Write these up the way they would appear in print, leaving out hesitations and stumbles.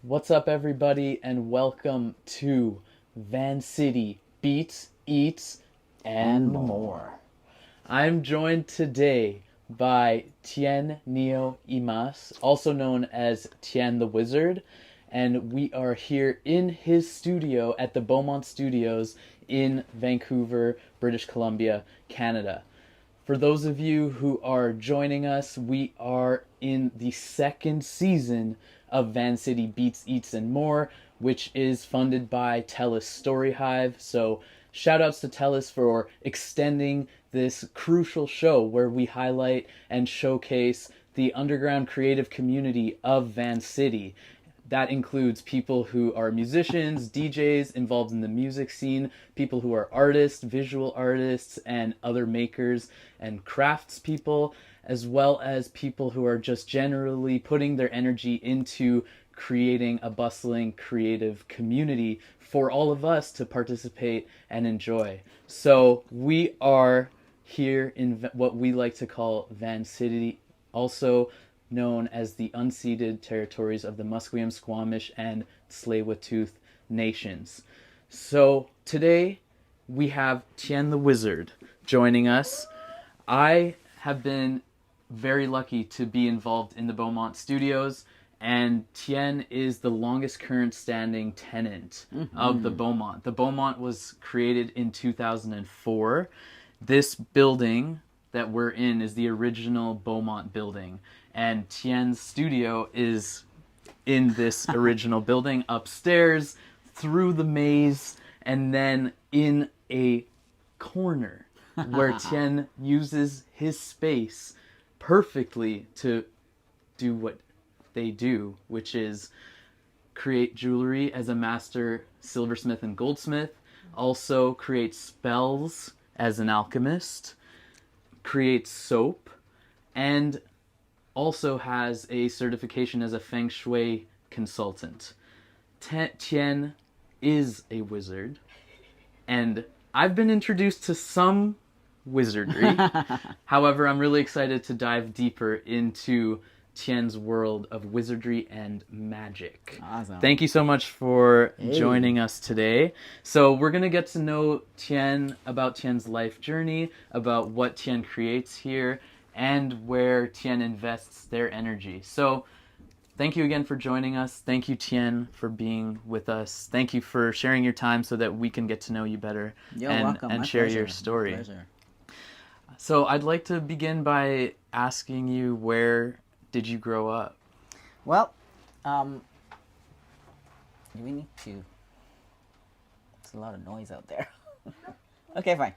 What's up, everybody, and welcome to Vancity Beats, Eats, and more. I'm joined today by Tien Neo Eamas, also known as Tien the Wizard, and we are here in his studio at the Beaumont Studios in Vancouver, British Columbia, Canada. For those of you who are joining us, we are in the second season of Vancity Beats, Eats, and More, which is funded by TELUS STORYHIVE. So shout outs to TELUS for extending this crucial show where we highlight and showcase the underground creative community of Vancity. That includes people who are musicians, DJs involved in the music scene, people who are artists, visual artists, and other makers and craftspeople, as well as people who are just generally putting their energy into creating a bustling creative community for all of us to participate and enjoy. So we are here in what we like to call Vancity, also known as the unceded territories of the Musqueam, Squamish, and Tsleil-Waututh nations. So today we have Tien the Wizard joining us. I have been very lucky to be involved in the Beaumont Studios, and Tien is the longest current standing tenant of the Beaumont. The Beaumont was created in 2004. This building that we're in is the original Beaumont building, and Tien's studio is in this original building upstairs, through the maze, and then in a corner where Tien uses his space perfectly to do what they do, which is create jewelry as a master silversmith and goldsmith, also create spells as an alchemist, creates soap, and also has a certification as a Feng Shui consultant. Tien is a wizard, and I've been introduced to some wizardry. However, I'm really excited to dive deeper into Tien's world of wizardry and magic. Awesome. Thank you so much for joining us today. So we're going to get to know Tien, about Tien's life journey, about what Tien creates here, and where Tien invests their energy. So thank you again for joining us. Thank you, Tien, for being with us. Thank you for sharing your time so that we can get to know you better and share your story. My pleasure. So I'd like to begin by asking you, where did you grow up? Well, do we need to... There's a lot of noise out there. Okay, fine.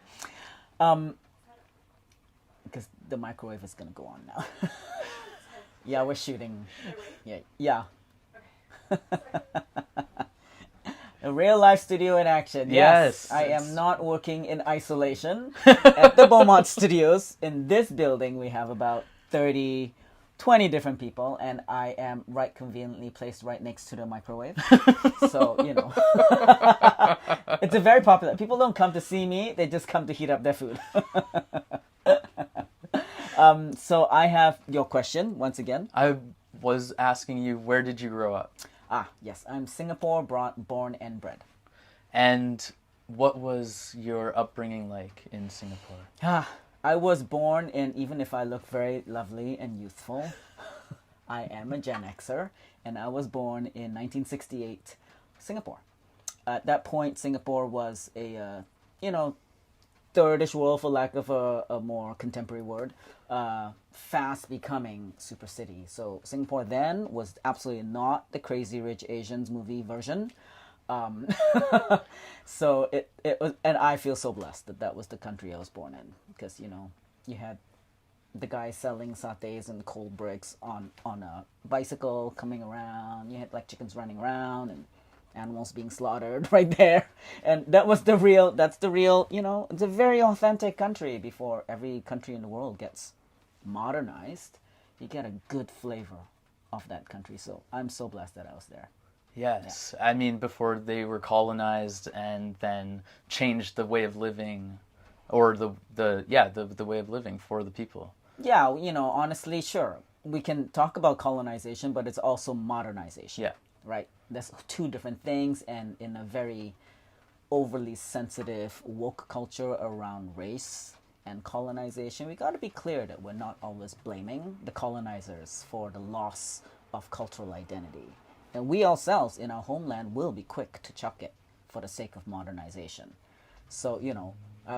Because the microwave is going to go on now. Yeah, we're shooting. Yeah. A real life studio in action. Yes. I am not working in isolation. At the Beaumont Studios, in this building, we have about 20 different people, and I am right conveniently placed right next to the microwave. So, it's a very popular. People don't come to see me, they just come to heat up their food. So I have your question once again. I was asking you, where did you grow up? Yes, I'm Singapore born and bred. And what was your upbringing like in Singapore? I was born in, even if I look very lovely and youthful, I am a Gen Xer, and I was born in 1968, Singapore. At that point, Singapore was a, thirdish world, for lack of a more contemporary word, fast becoming super city. So Singapore then was absolutely not the Crazy Rich Asians movie version. So it was, and I feel so blessed that was the country I was born in, because you had the guy selling satays and cold bricks on a bicycle coming around. You had like chickens running around and animals being slaughtered right there, and that's the real, it's a very authentic country. Before every country in the world gets modernized, you get a good flavor of that country. So I'm so blessed that I was there. Yes. Yeah. I mean, before they were colonized and then changed the way of living, or the way of living for the people. Yeah, honestly, sure. We can talk about colonization, but it's also modernization. Yeah. right? That's two different things, and in a very overly sensitive woke culture around race and colonization, we got to be clear that we're not always blaming the colonizers for the loss of cultural identity. And we ourselves in our homeland will be quick to chuck it for the sake of modernization. So, I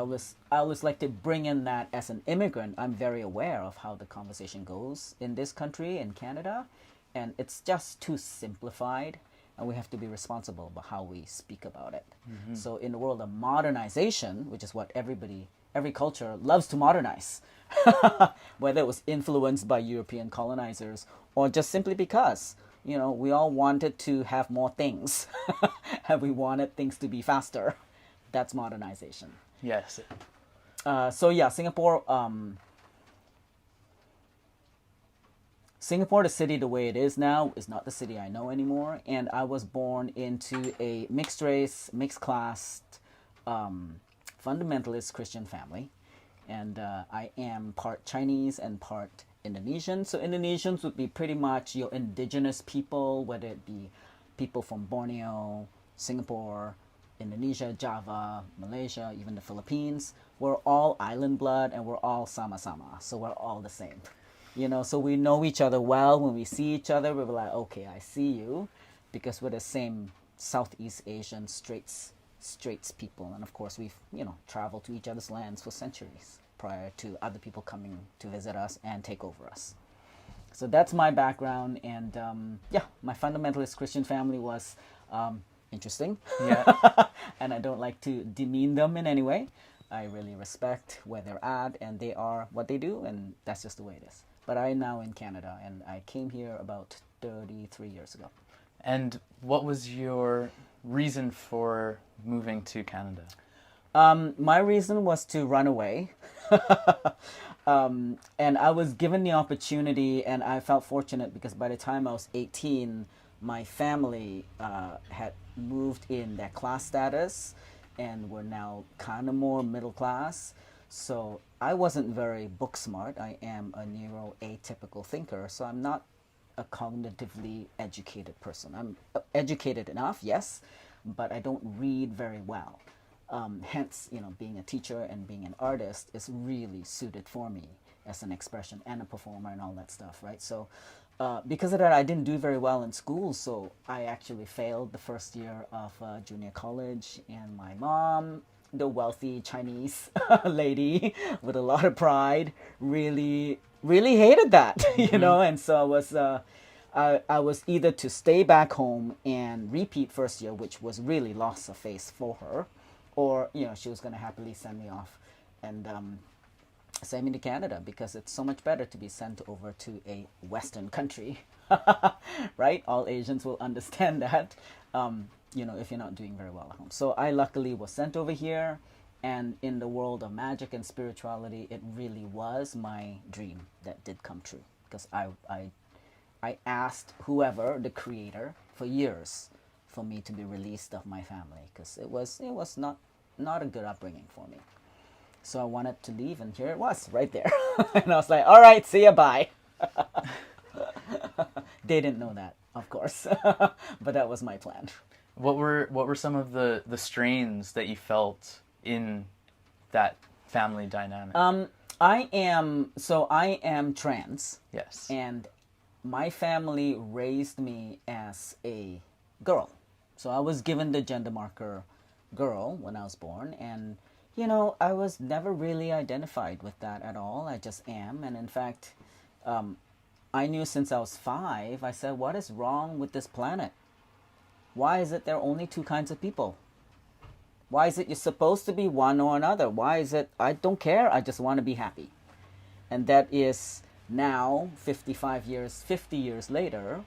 always like to bring in that as an immigrant. I'm very aware of how the conversation goes in this country, in Canada, and it's just too simplified, and we have to be responsible about how we speak about it. Mm-hmm. So in the world of modernization, which is what every culture loves to modernize, whether it was influenced by European colonizers or just simply because, we all wanted to have more things and we wanted things to be faster. That's modernization. Yes. Singapore, the city the way it is now, is not the city I know anymore. And I was born into a mixed race, mixed class, fundamentalist Christian family. And I am part Chinese and part Indonesian. So Indonesians would be pretty much your indigenous people, whether it be people from Borneo, Singapore, Indonesia, Java, Malaysia, even the Philippines. We're all island blood and we're all sama-sama. So we're all the same. So we know each other well. When we see each other, we're like, okay, I see you, because we're the same Southeast Asian Straits people. And of course, we've, traveled to each other's lands for centuries prior to other people coming to visit us and take over us. So that's my background. And my fundamentalist Christian family was interesting. Yeah. And I don't like to demean them in any way. I really respect where they're at, and they are what they do, and that's just the way it is. But I'm now in Canada, and I came here about 33 years ago. And what was your reason for moving to Canada? My reason was to run away. And I was given the opportunity, and I felt fortunate because by the time I was 18, my family had moved in their class status and were now kind of more middle class. So I wasn't very book smart. I am a neuroatypical thinker, so I'm not a cognitively educated person. I'm educated enough, yes, but I don't read very well. Hence, being a teacher and being an artist is really suited for me as an expression and a performer and all that stuff, right? So because of that, I didn't do very well in school, so I actually failed the first year of junior college, and my mom, the wealthy Chinese lady with a lot of pride, really hated that, mm-hmm. And so I was either to stay back home and repeat first year, which was really loss of face for her, or she was going to happily send me off and send me to Canada, because it's so much better to be sent over to a Western country, right? All Asians will understand that. If you're not doing very well at home. So I luckily was sent over here, and in the world of magic and spirituality, it really was my dream that did come true, because I asked whoever, the creator, for years for me to be released of my family, because it was not a good upbringing for me. So I wanted to leave, and here it was, right there. And I was like, all right, see ya, bye. They didn't know that, of course, but that was my plan. What were some of the strains that you felt in that family dynamic? I am trans. Yes. And my family raised me as a girl. So I was given the gender marker girl when I was born, and I was never really identified with that at all. I just am. And in fact, I knew since I was 5, I said, what is wrong with this planet? Why is it there are only 2 kinds of people? Why is it you're supposed to be one or another? Why is it, I don't care, I just want to be happy. And that is now, 50 years later,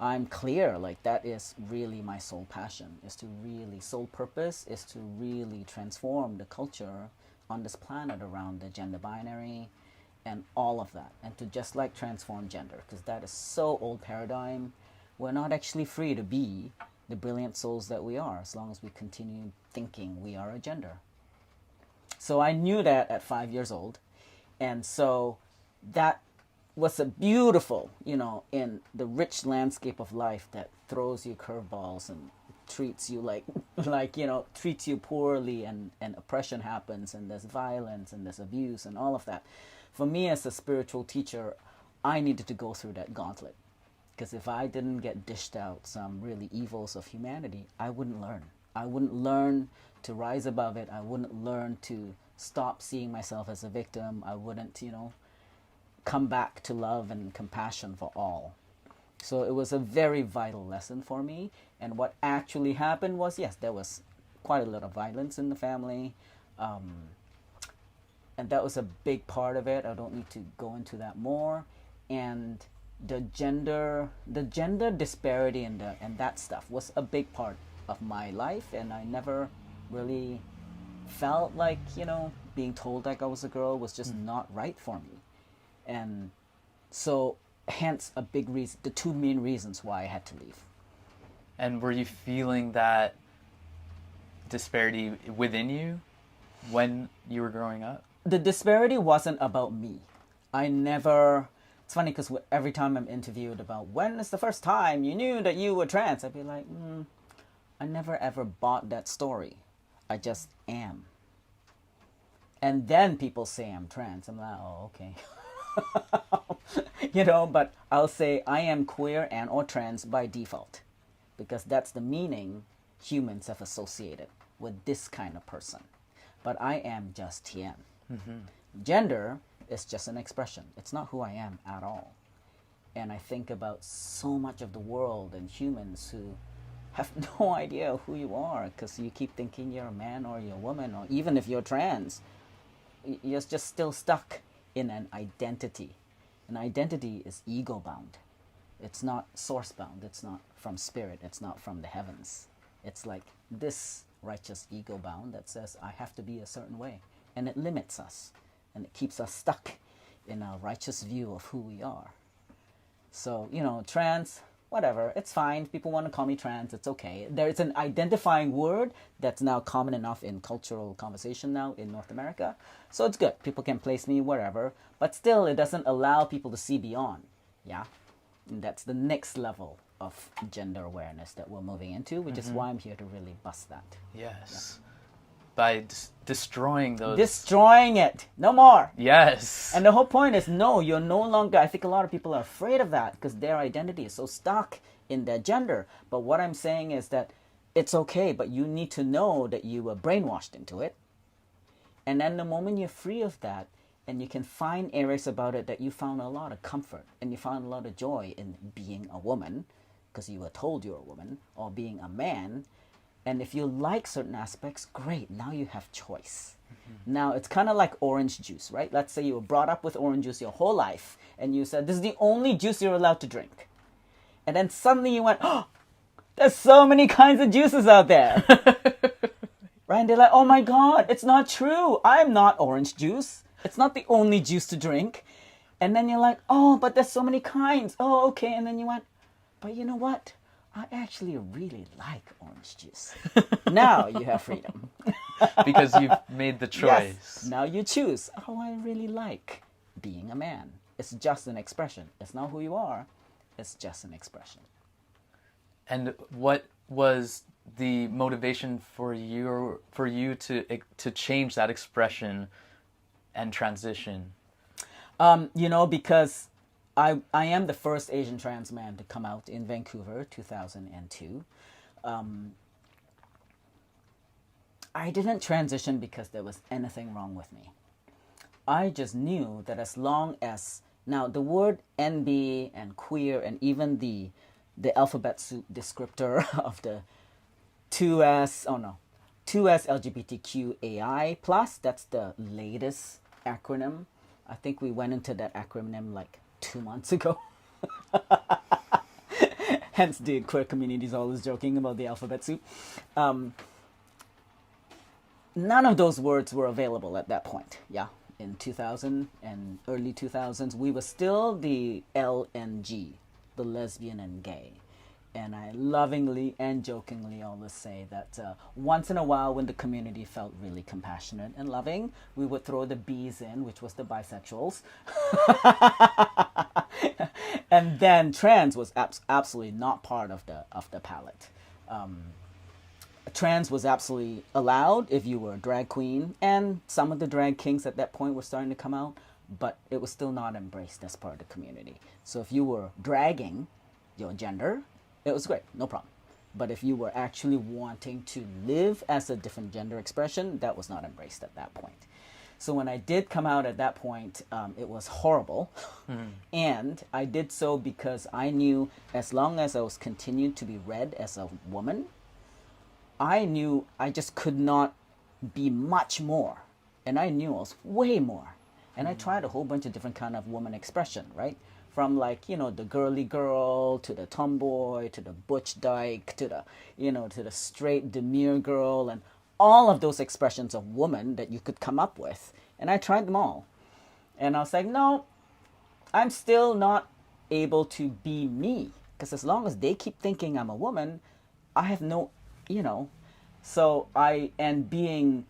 I'm clear, like that is really my sole passion, sole purpose is to really transform the culture on this planet around the gender binary and all of that. And to just like transform gender, because that is so old paradigm. We're not actually free to be the brilliant souls that we are, as long as we continue thinking we are a gender. So I knew that at 5 years old, and so that was a beautiful, in the rich landscape of life that throws you curveballs and treats you treats you poorly, and oppression happens, and there's violence and there's abuse and all of that. For me as a spiritual teacher, I needed to go through that gauntlet, because if I didn't get dished out some really evils of humanity, I wouldn't learn. I wouldn't learn to rise above it. I wouldn't learn to stop seeing myself as a victim. I wouldn't, come back to love and compassion for all. So it was a very vital lesson for me. And what actually happened was, yes, there was quite a lot of violence in the family. And that was a big part of it. I don't need to go into that more. And the gender disparity and that stuff was a big part of my life, and I never really felt like, being told like I was a girl was just not right for me. And so hence a big reason, the two main reasons why I had to leave. And were you feeling that disparity within you when you were growing up? The disparity wasn't about me. It's funny because every time I'm interviewed about when is the first time you knew that you were trans, I'd be like, I never ever bought that story. I just am. And then people say I'm trans. I'm like, oh, okay. But I'll say I am queer and or trans by default, because that's the meaning humans have associated with this kind of person. But I am just Tien. Gender is just an expression. It's not who I am at all. And I think about so much of the world and humans who have no idea who you are, because you keep thinking you're a man or you're a woman, or even if you're trans, you're just still stuck in an identity. An identity is ego bound. It's not source bound. It's not from spirit. It's not from the heavens. It's like this righteous ego bound that says I have to be a certain way, and it limits us, and it keeps us stuck in a righteous view of who we are. So, trans, whatever, it's fine. People want to call me trans, it's okay. There's an identifying word that's now common enough in cultural conversation now in North America. So it's good. People can place me wherever, but still it doesn't allow people to see beyond. Yeah? And that's the next level of gender awareness that we're moving into, which is why I'm here to really bust that. Yes. Yeah. By destroying those... Destroying it. No more. Yes. And the whole point is, no, you're no longer... I think a lot of people are afraid of that because their identity is so stuck in their gender. But what I'm saying is that it's okay, but you need to know that you were brainwashed into it. And then the moment you're free of that, and you can find areas about it that you found a lot of comfort and you found a lot of joy in being a woman, because you were told you're a woman, or being a man... And if you like certain aspects, great, now you have choice. Now, it's kind of like orange juice, right? Let's say you were brought up with orange juice your whole life, and you said, this is the only juice you're allowed to drink. And then suddenly you went, oh, there's so many kinds of juices out there. Right? And they're like, oh my God, it's not true. I'm not orange juice. It's not the only juice to drink. And then you're like, oh, but there's so many kinds. Oh, okay. And then you went, but you know what? I actually really like orange juice. Now you have freedom. Because you've made the choice. Yes. Now you choose. Oh, I really like being a man. It's just an expression. It's not who you are. It's just an expression. And what was the motivation for you to change that expression and transition? Because I am the first Asian trans man to come out in Vancouver, 2002. I didn't transition because there was anything wrong with me. I just knew that as long as... Now, the word NB and queer and even the alphabet soup descriptor of the 2S LGBTQAI+, that's the latest acronym. I think we went into that acronym like 2 months ago. Hence the queer community is always joking about the alphabet soup. None of those words were available at that point. Yeah, in 2000 and early 2000s, we were still the L and G, the lesbian and gay. And I lovingly and jokingly always say that once in a while, when the community felt really compassionate and loving, we would throw the B's in, which was the bisexuals. And then trans was absolutely not part of the palette. Trans was absolutely allowed if you were a drag queen, and some of the drag kings at that point were starting to come out, but it was still not embraced as part of the community. So if you were dragging your gender, it was great, no problem. But if you were actually wanting to live as a different gender expression, that was not embraced at that point. So when I did come out at that point, it was horrible. And I did so because I knew as long as I was continued to be read as a woman, I knew I just could not be much more. And I knew I was way more. And I tried a whole bunch of different kind of woman expression, right? From like, you know, the girly girl to the tomboy to the butch dyke to the, you know, to the straight demure girl and all of those expressions of woman that you could come up with. And I tried them all. And I was like, no, I'm still not able to be me. Because as long as they keep thinking I'm a woman, I have no, you know. So and being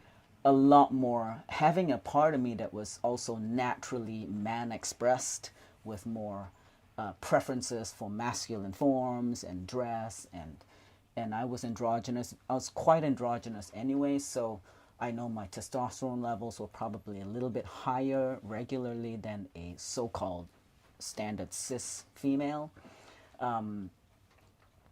a lot more, having a part of me that was also naturally man expressed with more preferences for masculine forms and dress, and I was androgynous. I was quite androgynous anyway, so I know my testosterone levels were probably a little bit higher regularly than a so-called standard cis female.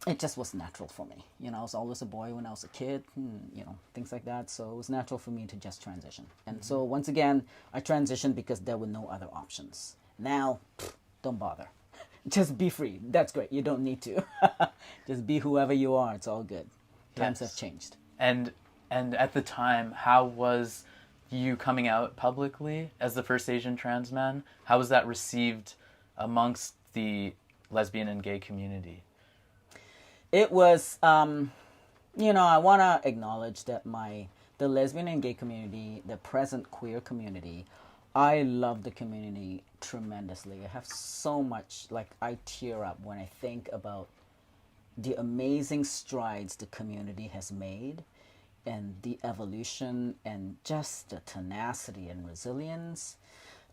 It just was natural for me. You know, I was always a boy when I was a kid, you know, things like that. So it was natural for me to just transition. And so once again, I transitioned because there were no other options. Now, don't bother. Just be free. That's great. You don't need to. Just be whoever you are. It's all good. Times have changed. And at the time, how was you coming out publicly as the first Asian trans man? How was that received amongst the lesbian and gay community? It was, you know, I want to acknowledge that the lesbian and gay community, the present queer community, I love the community tremendously. I have so much, like, I tear up when I think about the amazing strides the community has made and the evolution and just the tenacity and resilience.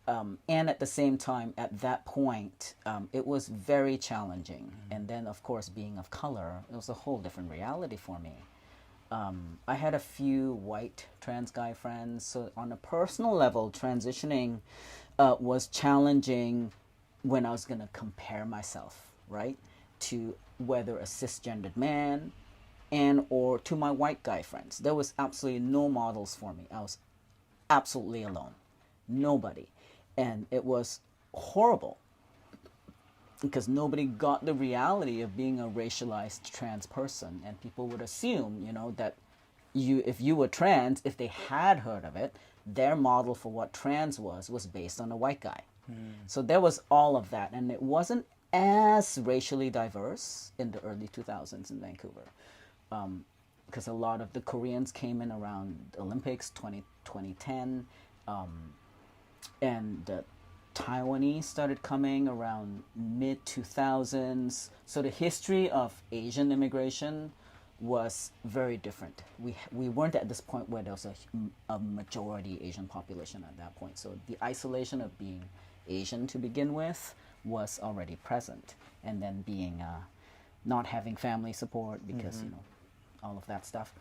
And at the same time, at that point, it was very challenging. And then, of course, being of color, it was a whole different reality for me. I had a few white trans guy friends. So on a personal level, transitioning was challenging when I was going to compare myself, right, to whether a cisgendered man and or to my white guy friends. There was absolutely no models for me. I was absolutely alone. Nobody. And it was horrible because nobody got the reality of being a racialized trans person. And people would assume, you know, that if you were trans, if they had heard of it, their model for what trans was based on a white guy. So there was all of that. And it wasn't as racially diverse in the early 2000s in Vancouver. Because a lot of the Koreans came in around Olympics 2010. And the Taiwanese started coming around mid-2000s. So the history of Asian immigration was very different. We weren't at this point where there was a majority Asian population at that point. So the isolation of being Asian to begin with was already present. And then being not having family support because, you know, all of that stuff.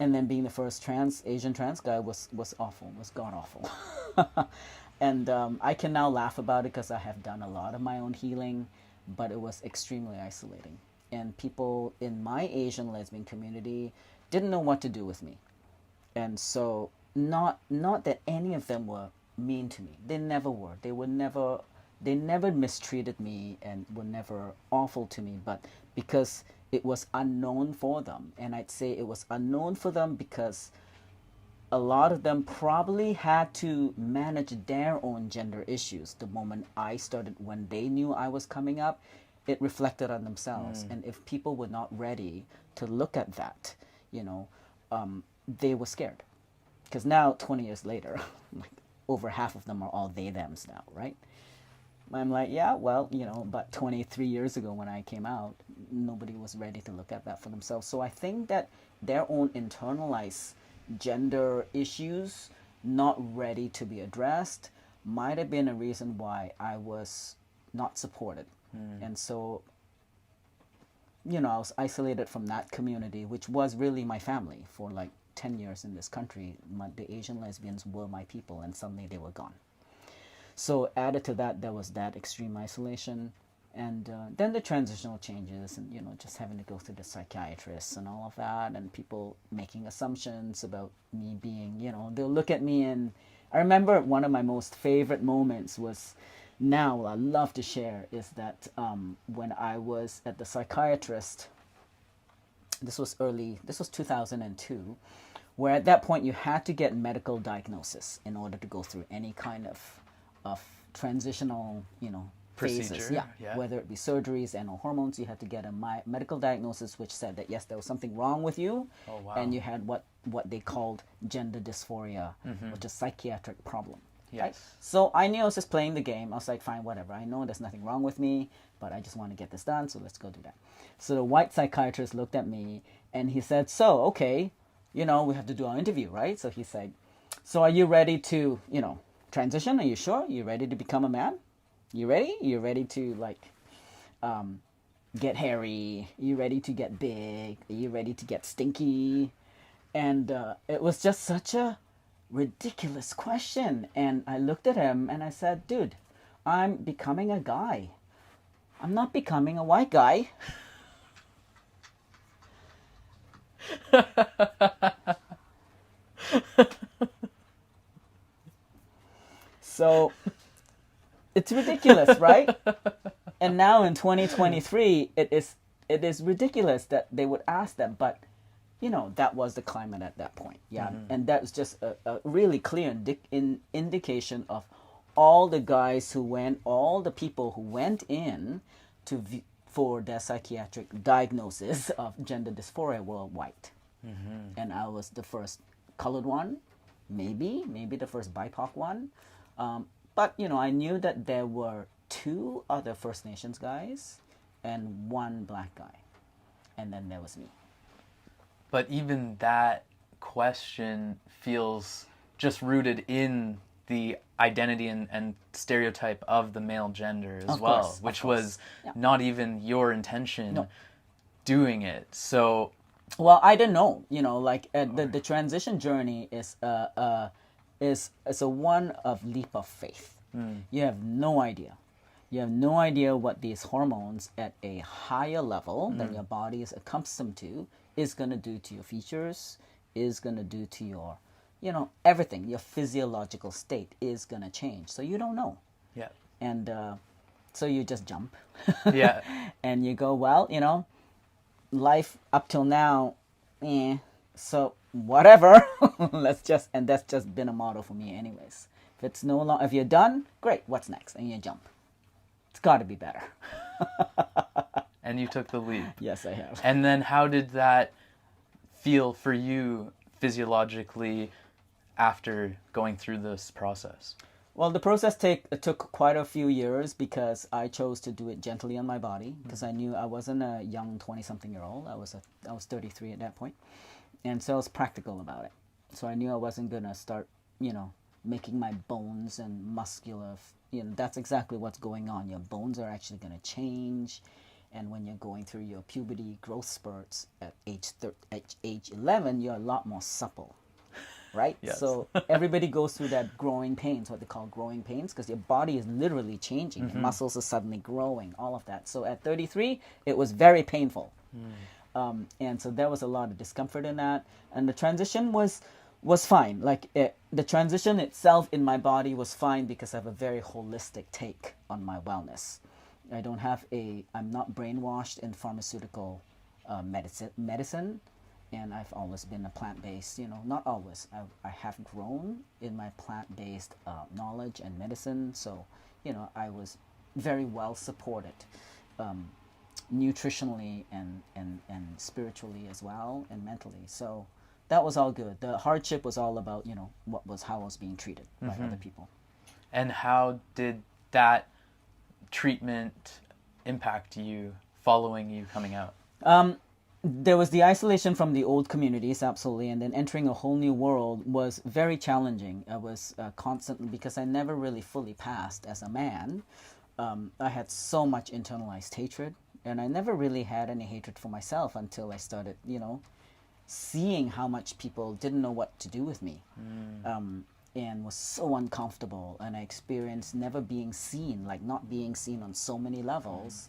And then being the first Asian trans guy was awful, was god-awful. And I can now laugh about it because I have done a lot of my own healing, but it was extremely isolating. And people in my Asian lesbian community didn't know what to do with me. And so not that any of them were mean to me. They never were. They never mistreated me and were never awful to me, but because it was unknown for them. And I'd say it was unknown for them because a lot of them probably had to manage their own gender issues the moment I started. When they knew I was coming up, it reflected on themselves. And if people were not ready to look at that, you know, they were scared. Because now, 20 years later, like over half of them are all they-thems now, right? I'm like, yeah, well, but 23 years ago when I came out, nobody was ready to look at that for themselves. So I think that their own internalized gender issues, not ready to be addressed, might have been a reason why I was not supported. And so, I was isolated from that community, which was really my family for like 10 years in this country. The Asian lesbians were my people, and suddenly they were gone. So added to that, there was that extreme isolation, and then the transitional changes, and just having to go through the psychiatrists and all of that, and people making assumptions about me being, they'll look at me, and I remember one of my most favorite moments was, now I love to share, is that when I was at the psychiatrist, this was 2002, where at that point you had to get medical diagnosis in order to go through any kind of transitional, phases. Procedure, yeah. Whether it be surgeries and or hormones, you had to get a medical diagnosis which said that yes, there was something wrong with you. Oh, wow. And you had what they called gender dysphoria, which is a psychiatric problem. Yes. Right? So I knew I was just playing the game. I was like, fine, whatever. I know there's nothing wrong with me, but I just want to get this done, so let's go do that. So the white psychiatrist looked at me and he said, so, okay, we have to do our interview, right? So he said, so are you ready to, transition? Are you sure? You ready to become a man? You ready? You ready to get hairy? You ready to get big? Are you ready to get stinky? And it was just such a ridiculous question. And I looked at him and I said, dude, I'm becoming a guy. I'm not becoming a white guy. So it's ridiculous, right? And now in 2023, it is ridiculous that they would ask them, but that was the climate at that point. Yeah. And that was just a really clear indication of all the people who went in for their psychiatric diagnosis of gender dysphoria were white. And I was the first colored one, maybe the first BIPOC one. But, I knew that there were 2 other First Nations guys and 1 black guy. And then there was me. But even that question feels just rooted in the identity and stereotype of the male gender as well, which was not even your intention doing it. So... Well, I don't know. The transition journey is a one of leap of faith. You have no idea. You have no idea what these hormones at a higher level than your body is accustomed to is going to do to your features, is going to do to your, everything. Your physiological state is going to change. So you don't know. Yeah. And so you just jump. Yeah. And you go, well, life up till now, so whatever. That's just been a motto for me anyways. If you're done, great, what's next? And you jump. It's got to be better. And you took the leap. Yes, I have. And then how did that feel for you physiologically after going through this process? Well, the process took quite a few years because I chose to do it gently on my body because I knew I wasn't a young 20-something-year-old. I was 33 at that point. And so I was practical about it. So I knew I wasn't going to start, making my bones and muscular, that's exactly what's going on. Your bones are actually going to change. And when you're going through your puberty growth spurts at age 11, you're a lot more supple. Right? Yes. So everybody goes through that growing pains, what they call growing pains, because your body is literally changing. Your muscles are suddenly growing, all of that. So at 33, it was very painful. And so there was a lot of discomfort in that. And the transition was fine. The transition itself in my body was fine because I have a very holistic take on my wellness. I'm not brainwashed in pharmaceutical medicine. And I've always been a plant-based, not always. I have grown in my plant-based knowledge and medicine. So, I was very well supported nutritionally and spiritually as well and mentally. So that was all good. The hardship was all about, how I was being treated by other people. And how did that treatment impact you following you coming out? There was the isolation from the old communities, absolutely, and then entering a whole new world was very challenging. I was constantly, because I never really fully passed as a man, I had so much internalized hatred, and I never really had any hatred for myself until I started, seeing how much people didn't know what to do with me, and was so uncomfortable, and I experienced never being seen, like not being seen on so many levels,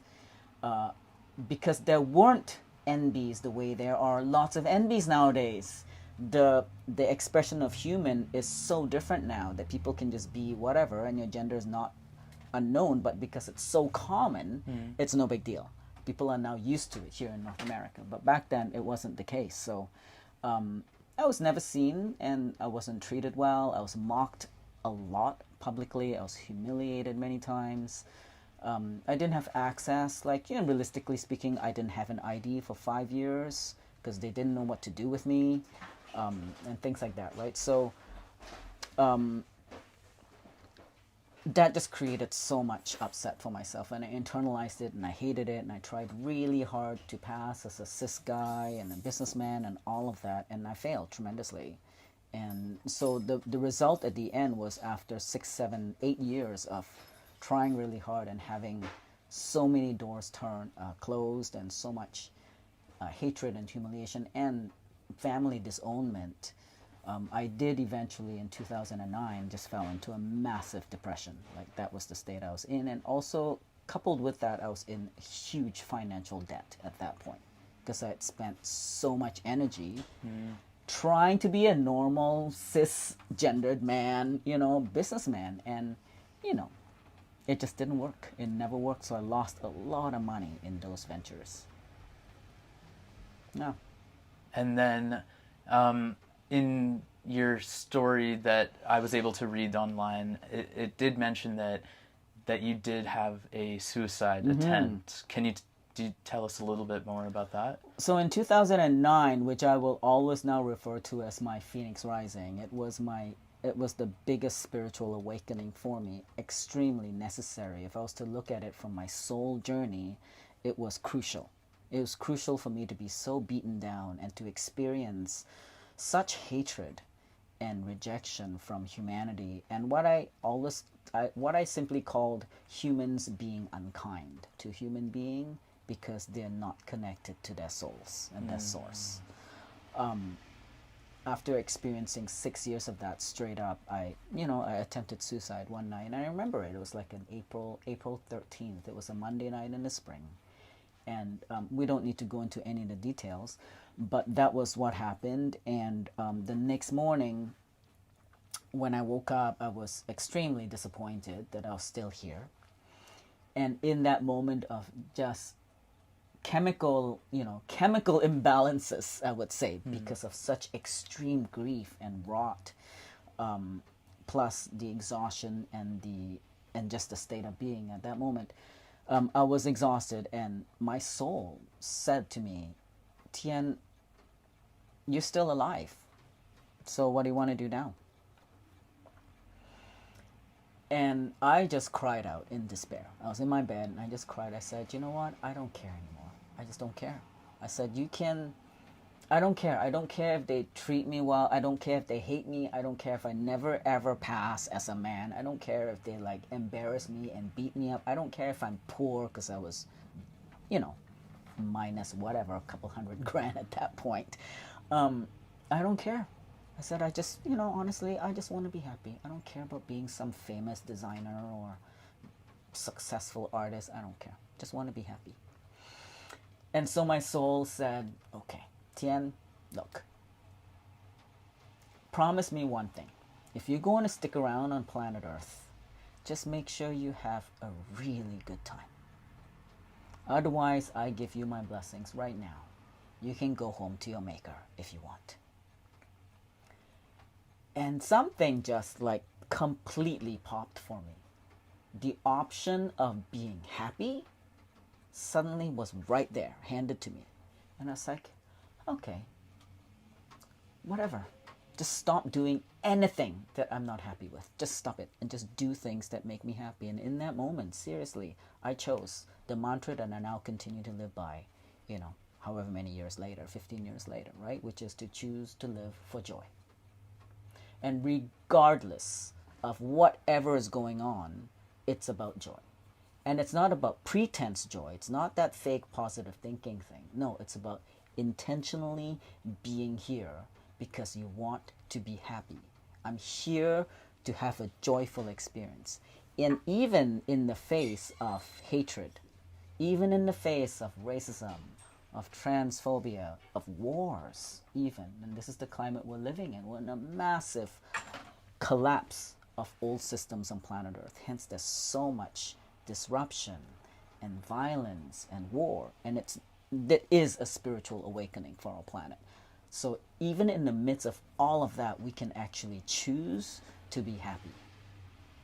because there weren't NBs the way there are lots of NBs nowadays. The expression of human is so different now that people can just be whatever and your gender is not unknown, but because it's so common, it's no big deal. People are now used to it here in North America, but back then it wasn't the case. So I was never seen, and I wasn't treated well. I was mocked a lot publicly. I was humiliated many times. I didn't have access, realistically speaking, I didn't have an ID for 5 years because they didn't know what to do with me, and things like that, right? So that just created so much upset for myself, and I internalized it, and I hated it, and I tried really hard to pass as a cis guy and a businessman and all of that, and I failed tremendously. And so the result at the end was, after 6, 7, 8 years of trying really hard and having so many doors closed, and so much hatred and humiliation and family disownment, I did eventually in 2009 just fell into a massive depression. Like, that was the state I was in, and also coupled with that, I was in huge financial debt at that point because I had spent so much energy trying to be a normal cisgendered man, businessman, and it just didn't work. It never worked, so I lost a lot of money in those ventures. No. And then in your story that I was able to read online, it did mention that you did have a suicide attempt. Can you tell us a little bit more about that? So in 2009, which I will always now refer to as my Phoenix Rising, it was the biggest spiritual awakening for me, extremely necessary. If I was to look at it from my soul journey, it was crucial. It was crucial for me to be so beaten down and to experience such hatred and rejection from humanity, and what I simply called humans being unkind to human being because they're not connected to their souls and their source. After experiencing 6 years of that straight up, I attempted suicide one night, and I remember it. It was like an April 13th. It was a Monday night in the spring, and we don't need to go into any of the details, but that was what happened. And the next morning, when I woke up, I was extremely disappointed that I was still here. And in that moment of just chemical imbalances, I would say, because of such extreme grief and rot, plus the exhaustion and just the state of being at that moment, I was exhausted, and my soul said to me, Tien, you're still alive, so what do you want to do now? And I just cried out in despair. I was in my bed and I just cried. I said, you know what? I don't care anymore. I just don't care. I said, I don't care. I don't care if they treat me well. I don't care if they hate me. I don't care if I never ever pass as a man. I don't care if they embarrass me and beat me up. I don't care if I'm poor because I was, minus whatever, a couple $100,000 at that point. I don't care. I said, I just, honestly, I just want to be happy. I don't care about being some famous designer or successful artist. I don't care. Just want to be happy. And so my soul said, okay, Tien, look, promise me one thing. If you're going to stick around on planet Earth, just make sure you have a really good time. Otherwise, I give you my blessings right now. You can go home to your maker if you want. And something just completely popped for me. The option of being happy suddenly was right there, handed to me. And I was like, okay, whatever. Just stop doing anything that I'm not happy with. Just stop it and just do things that make me happy. And in that moment, seriously, I chose the mantra that I now continue to live by, however many years later, 15 years later, right? Which is to choose to live for joy. And regardless of whatever is going on, it's about joy. And it's not about pretense joy. It's not that fake positive thinking thing. No, it's about intentionally being here because you want to be happy. I'm here to have a joyful experience. And even in the face of hatred, even in the face of racism, of transphobia, of wars even, and this is the climate we're living in. We're in a massive collapse of old systems on planet Earth. Hence there's so much disruption and violence and war, and that is a spiritual awakening for our planet. So even in the midst of all of that, we can actually choose to be happy.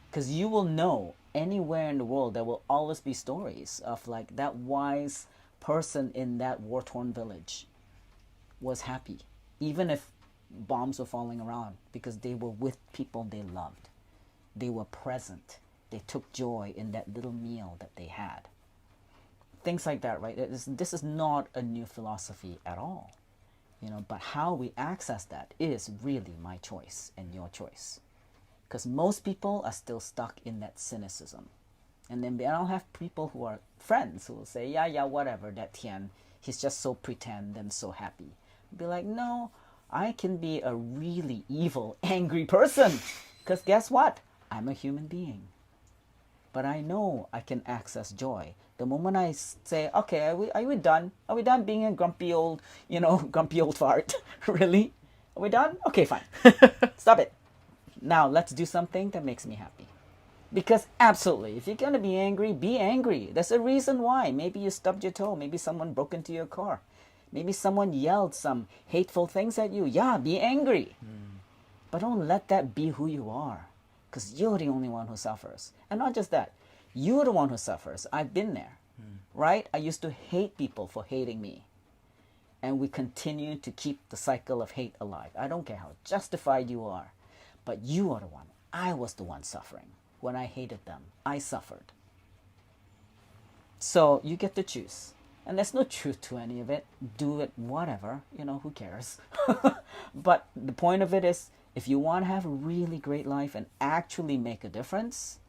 Because you will know anywhere in the world there will always be stories of like that wise person in that war-torn village was happy, even if bombs were falling around, because they were with people they loved. They were present. They took joy in that little meal that they had. Things like that, right? This is not a new philosophy at all. But how we access that is really my choice and your choice. Because most people are still stuck in that cynicism. And then I'll have people who are friends who will say, yeah, whatever, that Tien, he's just so pretend and so happy. Be like, no, I can be a really evil, angry person. Because guess what? I'm a human being. But I know I can access joy. The moment I say, okay, are we done? Are we done being a grumpy old fart? Really? Are we done? Okay, fine. Stop it. Now let's do something that makes me happy. Because absolutely, if you're going to be angry, be angry. There's a reason why. Maybe you stubbed your toe. Maybe someone broke into your car. Maybe someone yelled some hateful things at you. Yeah, be angry. But don't let that be who you are. Because you're the only one who suffers. And not just that. You're the one who suffers. I've been there. Right? I used to hate people for hating me. And we continue to keep the cycle of hate alive. I don't care how justified you are. But you are the one. I was the one suffering. When I hated them, I suffered. So you get to choose. And there's no truth to any of it. Do it, whatever. Who cares? But the point of it is, if you want to have a really great life and actually make a difference,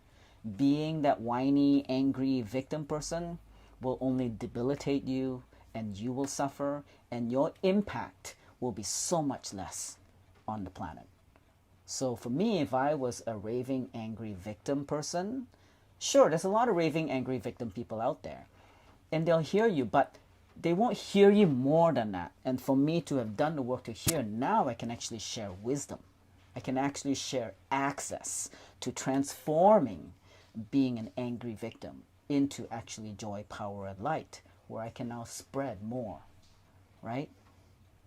being that whiny, angry victim person will only debilitate you, and you will suffer, and your impact will be so much less on the planet. So for me, if I was a raving, angry victim person, sure, there's a lot of raving, angry victim people out there. And they'll hear you, but they won't hear you more than that. And for me to have done the work to hear, now I can actually share wisdom. I can actually share access to transforming being an angry victim into actually joy, power, and light, where I can now spread more, right?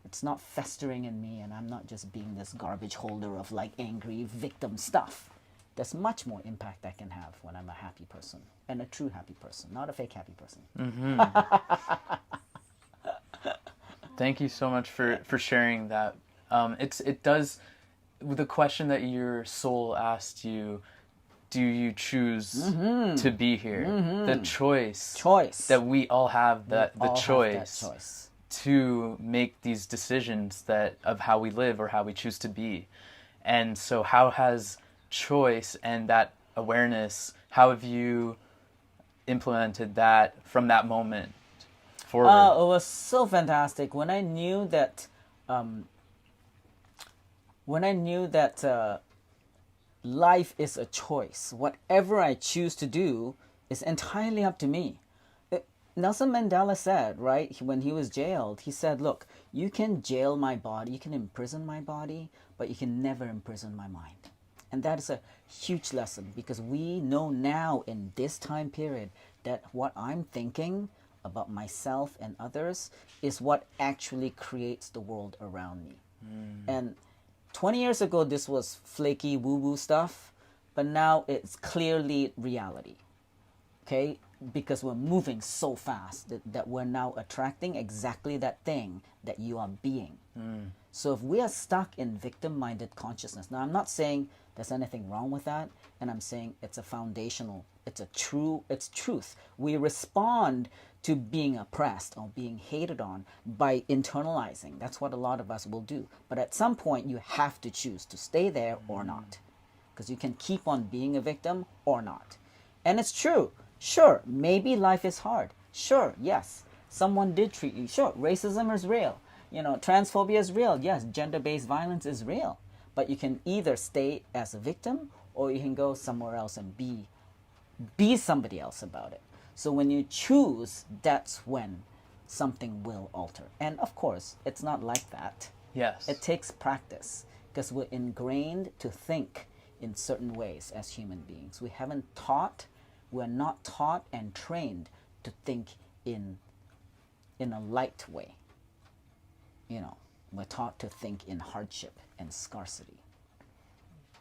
It's not festering in me, and I'm not just being this garbage holder of like angry victim stuff. There's much more impact I can have when I'm a happy person, and a true happy person, not a fake happy person. Thank you so much for sharing that. It does, the question that your soul asked you, do you choose to be here? The choice that we all have, the choice to make these decisions of how we live or how we choose to be. And so how has choice and that awareness, how have you implemented that from that moment forward? It was so fantastic when I knew that life is a choice. Whatever I choose to do is entirely up to me. Nelson Mandela said, right, when he was jailed, he said, look, you can jail my body, you can imprison my body, but you can never imprison my mind. And that is a huge lesson, because we know now in this time period that what I'm thinking about myself and others is what actually creates the world around me. And 20 years ago, this was flaky woo-woo stuff, but now it's clearly reality. Okay? because we're moving so fast that we're now attracting exactly that thing that you are being. So if we are stuck in victim-minded consciousness, now I'm not saying there's anything wrong with that, and I'm saying it's a foundational, it's truth. We respond to being oppressed or being hated on by internalizing. That's what a lot of us will do. But at some point, you have to choose to stay there or not, because you can keep on being a victim or not. And it's true. Sure, maybe life is hard. Sure, yes, someone did treat you. Sure, racism is real. Transphobia is real. Yes, gender-based violence is real. But you can either stay as a victim or you can go somewhere else and be somebody else about it. So when you choose, that's when something will alter. And of course, it's not like that. Yes. It takes practice because we're ingrained to think in certain ways as human beings. We're not taught and trained to think in a light way. We're taught to think in hardship and scarcity.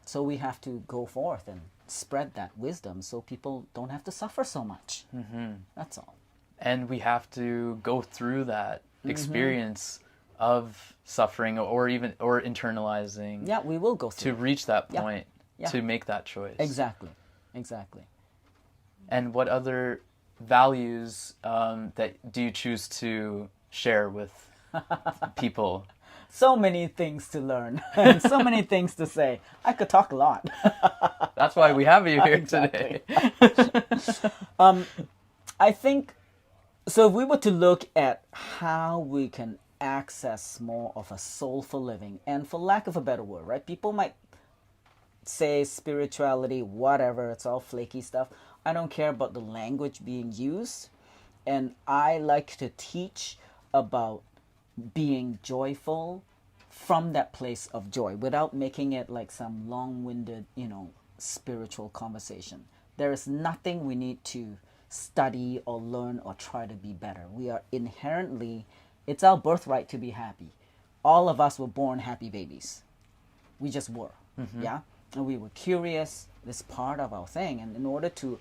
So we have to go forth and spread that wisdom so people don't have to suffer so much. That's all. And we have to go through that experience of suffering or internalizing. Yeah, we will go through to reach that point, Yeah. to make that choice. Exactly. And what other values that do you choose to share with people? So many things to learn and so many things to say. I could talk a lot. That's why we have you here today. I think, so if we were to look at how we can access more of a soulful living, and for lack of a better word, right? People might say spirituality, whatever, it's all flaky stuff. I don't care about the language being used. And I like to teach about being joyful from that place of joy without making it like some long-winded, spiritual conversation. There is nothing we need to study or learn or try to be better. We are inherently, it's our birthright to be happy. All of us were born happy babies. We just were, yeah? And we were curious. This part of our thing. And in order to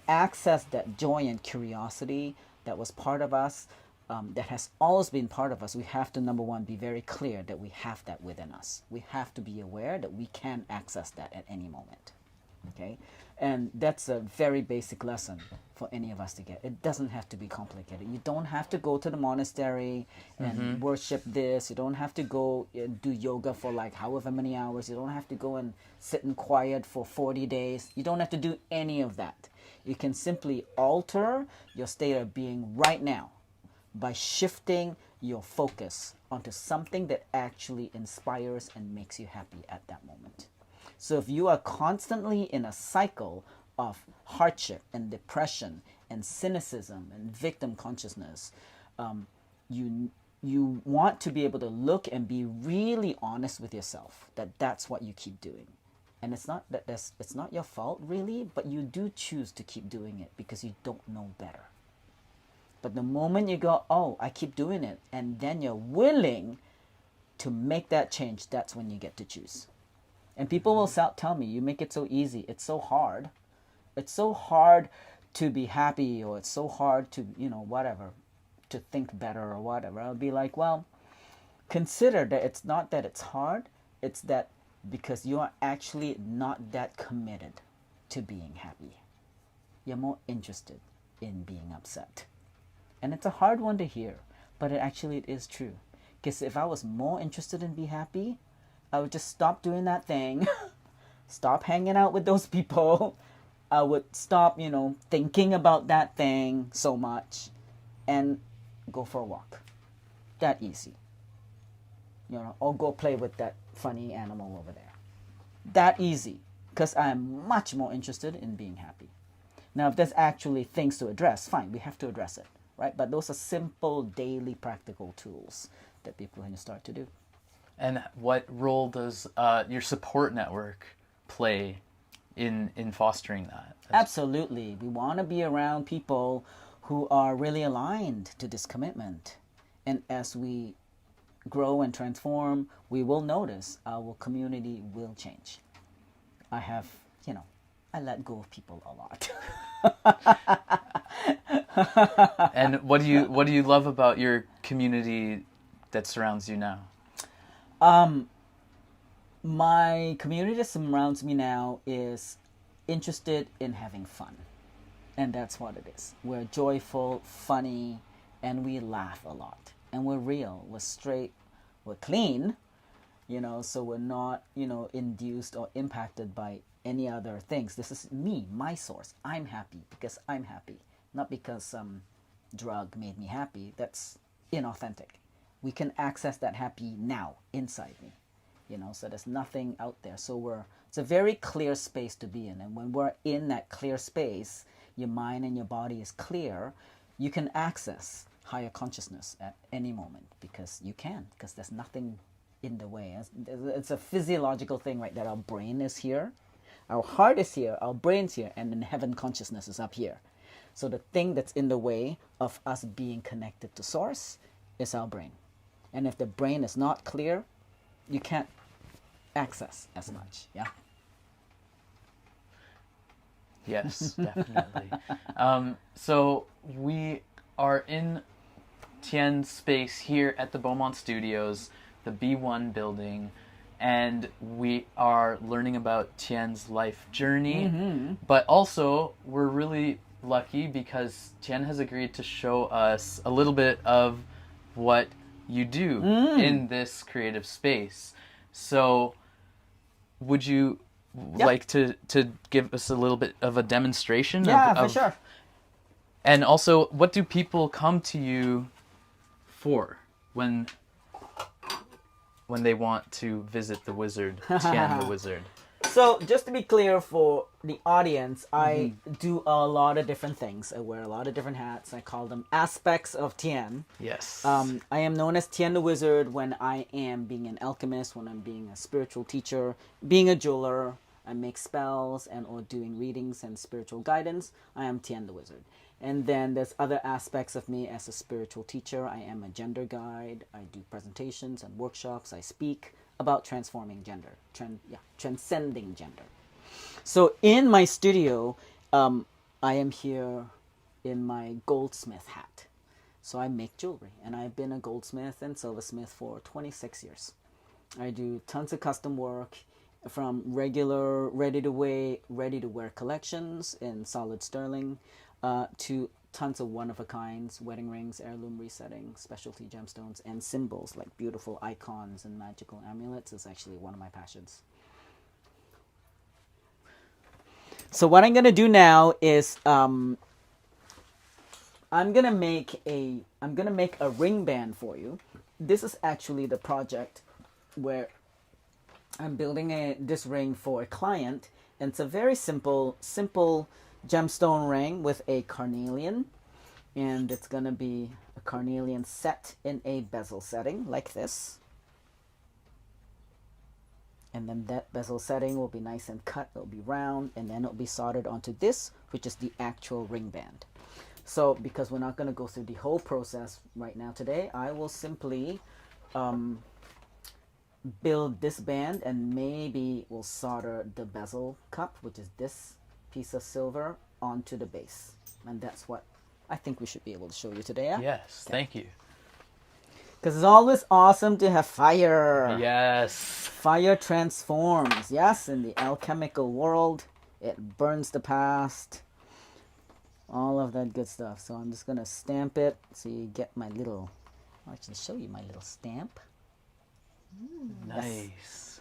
access that joy and curiosity that was part of us, that has always been part of us, we have to, number one, be very clear that we have that within us. We have to be aware that we can access that at any moment. Okay? And that's a very basic lesson for any of us to get. It doesn't have to be complicated. You don't have to go to the monastery and worship this. You don't have to go do yoga for like however many hours. You don't have to go and sit in quiet for 40 days. You don't have to do any of that. You can simply alter your state of being right now by shifting your focus onto something that actually inspires and makes you happy at that moment. So if you are constantly in a cycle of hardship and depression and cynicism and victim consciousness, you want to be able to look and be really honest with yourself that that's what you keep doing. And it's not that it's not your fault really, but you do choose to keep doing it because you don't know better. But the moment you go, oh, I keep doing it, and then you're willing to make that change, that's when you get to choose. And people will tell me, you make it so easy. It's so hard. It's so hard to be happy, or it's so hard to, whatever, to think better or whatever. I'll be like, well, consider that it's not that it's hard. It's that because you are actually not that committed to being happy. You're more interested in being upset. And it's a hard one to hear, but it is true. Because if I was more interested in being happy, I would just stop doing that thing, stop hanging out with those people. I would stop, thinking about that thing so much and go for a walk. That easy. Or go play with that funny animal over there. That easy. Because I am much more interested in being happy. Now, if there's actually things to address, fine, we have to address it. Right? But those are simple, daily, practical tools that people can start to do. And what role does your support network play in fostering that? Absolutely. We want to be around people who are really aligned to this commitment. And as we grow and transform, we will notice our community will change. I have, I let go of people a lot. And what do you love about your community that surrounds you now? My community that surrounds me now is interested in having fun. And that's what it is. We're joyful, funny, and we laugh a lot. And we're real, we're straight, we're clean, so we're not, induced or impacted by any other things. This is me, my source. I'm happy because I'm happy, not because some drug made me happy. That's inauthentic. We can access that happy now inside me, so there's nothing out there. So it's a very clear space to be in. And when we're in that clear space, your mind and your body is clear, you can access higher consciousness at any moment because there's nothing in the way. It's a physiological thing, right? That our brain is here, our heart is here, our brain's here, and then heaven consciousness is up here. So the thing that's in the way of us being connected to source is our brain. And if the brain is not clear, you can't access as much. Yeah. Yes, definitely. So we are in Tien's space here at the Beaumont Studios, the B1 building, and we are learning about Tien's life journey. But also, we're really lucky because Tien has agreed to show us a little bit of what you do in this creative space. So, would you like to give us a little bit of a demonstration? For sure. And also, what do people come to you for when they want to visit the wizard, Tien the Wizard? So, just to be clear for the audience, I do a lot of different things. I wear a lot of different hats. I call them aspects of Tien. Yes. I am known as Tien the Wizard when I am being an alchemist, when I'm being a spiritual teacher, being a jeweler. I make spells or doing readings and spiritual guidance. I am Tien the Wizard. And then there's other aspects of me as a spiritual teacher. I am a gender guide. I do presentations and workshops. I speak about transforming gender, transcending gender. So in my studio, I am here in my goldsmith hat. So I make jewelry, and I've been a goldsmith and silversmith for 26 years. I do tons of custom work, from regular ready-to-wear collections in solid sterling, to tons of one-of-a-kinds, wedding rings, heirloom resetting, specialty gemstones, and symbols like beautiful icons and magical amulets is actually one of my passions. So what I'm gonna do now is I'm gonna make a ring band for you. This is actually the project where I'm building this ring for a client, and it's a very simple gemstone ring with a carnelian, and it's gonna be a carnelian set in a bezel setting like this. And then that bezel setting will be nice and cut, it'll be round, and then it'll be soldered onto this, which is the actual ring band. So because we're not going to go through the whole process right now today, I will simply build this band, and maybe we'll solder the bezel cup, which is this piece of silver, onto the base. And that's what I think we should be able to show you today. Yeah? Yes, thank you. Because it's always awesome to have fire. Yes. Fire transforms. Yes, in the alchemical world, it burns the past. All of that good stuff. So I'm just going to stamp it so you get my little... I'll actually show you my little stamp. Nice. Yes.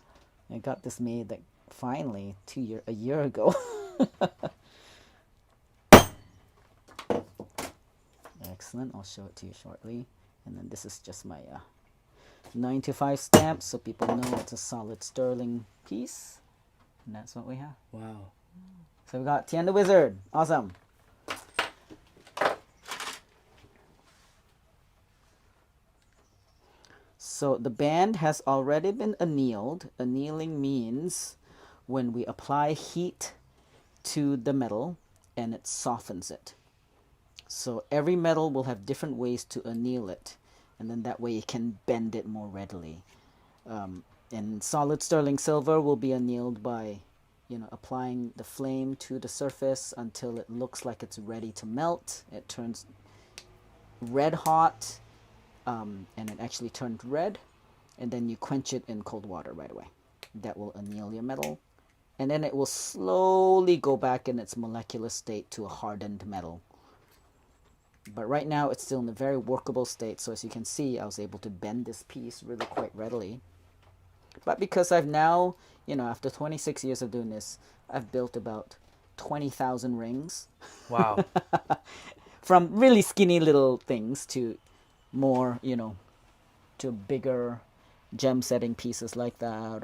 I got this made like finally a year ago. Excellent. I'll show it to you shortly. And then this is just my 925 stamp, so people know it's a solid sterling piece. And that's what we have. Wow. So we got Tien the Wizard. Awesome. So the band has already been annealed. Annealing means when we apply heat to the metal and it softens it. So every metal will have different ways to anneal it, and then that way you can bend it more readily. And solid sterling silver will be annealed by applying the flame to the surface until it looks like it's ready to melt. It turns red hot, and it actually turned red, and then you quench it in cold water right away. That will anneal your metal, and then it will slowly go back in its molecular state to a hardened metal. But right now it's still in a very workable state, so as you can see, I was able to bend this piece really quite readily. But because I've now, after 26 years of doing this, I've built about 20,000 rings. Wow. From really skinny little things to more, to bigger gem setting pieces like that.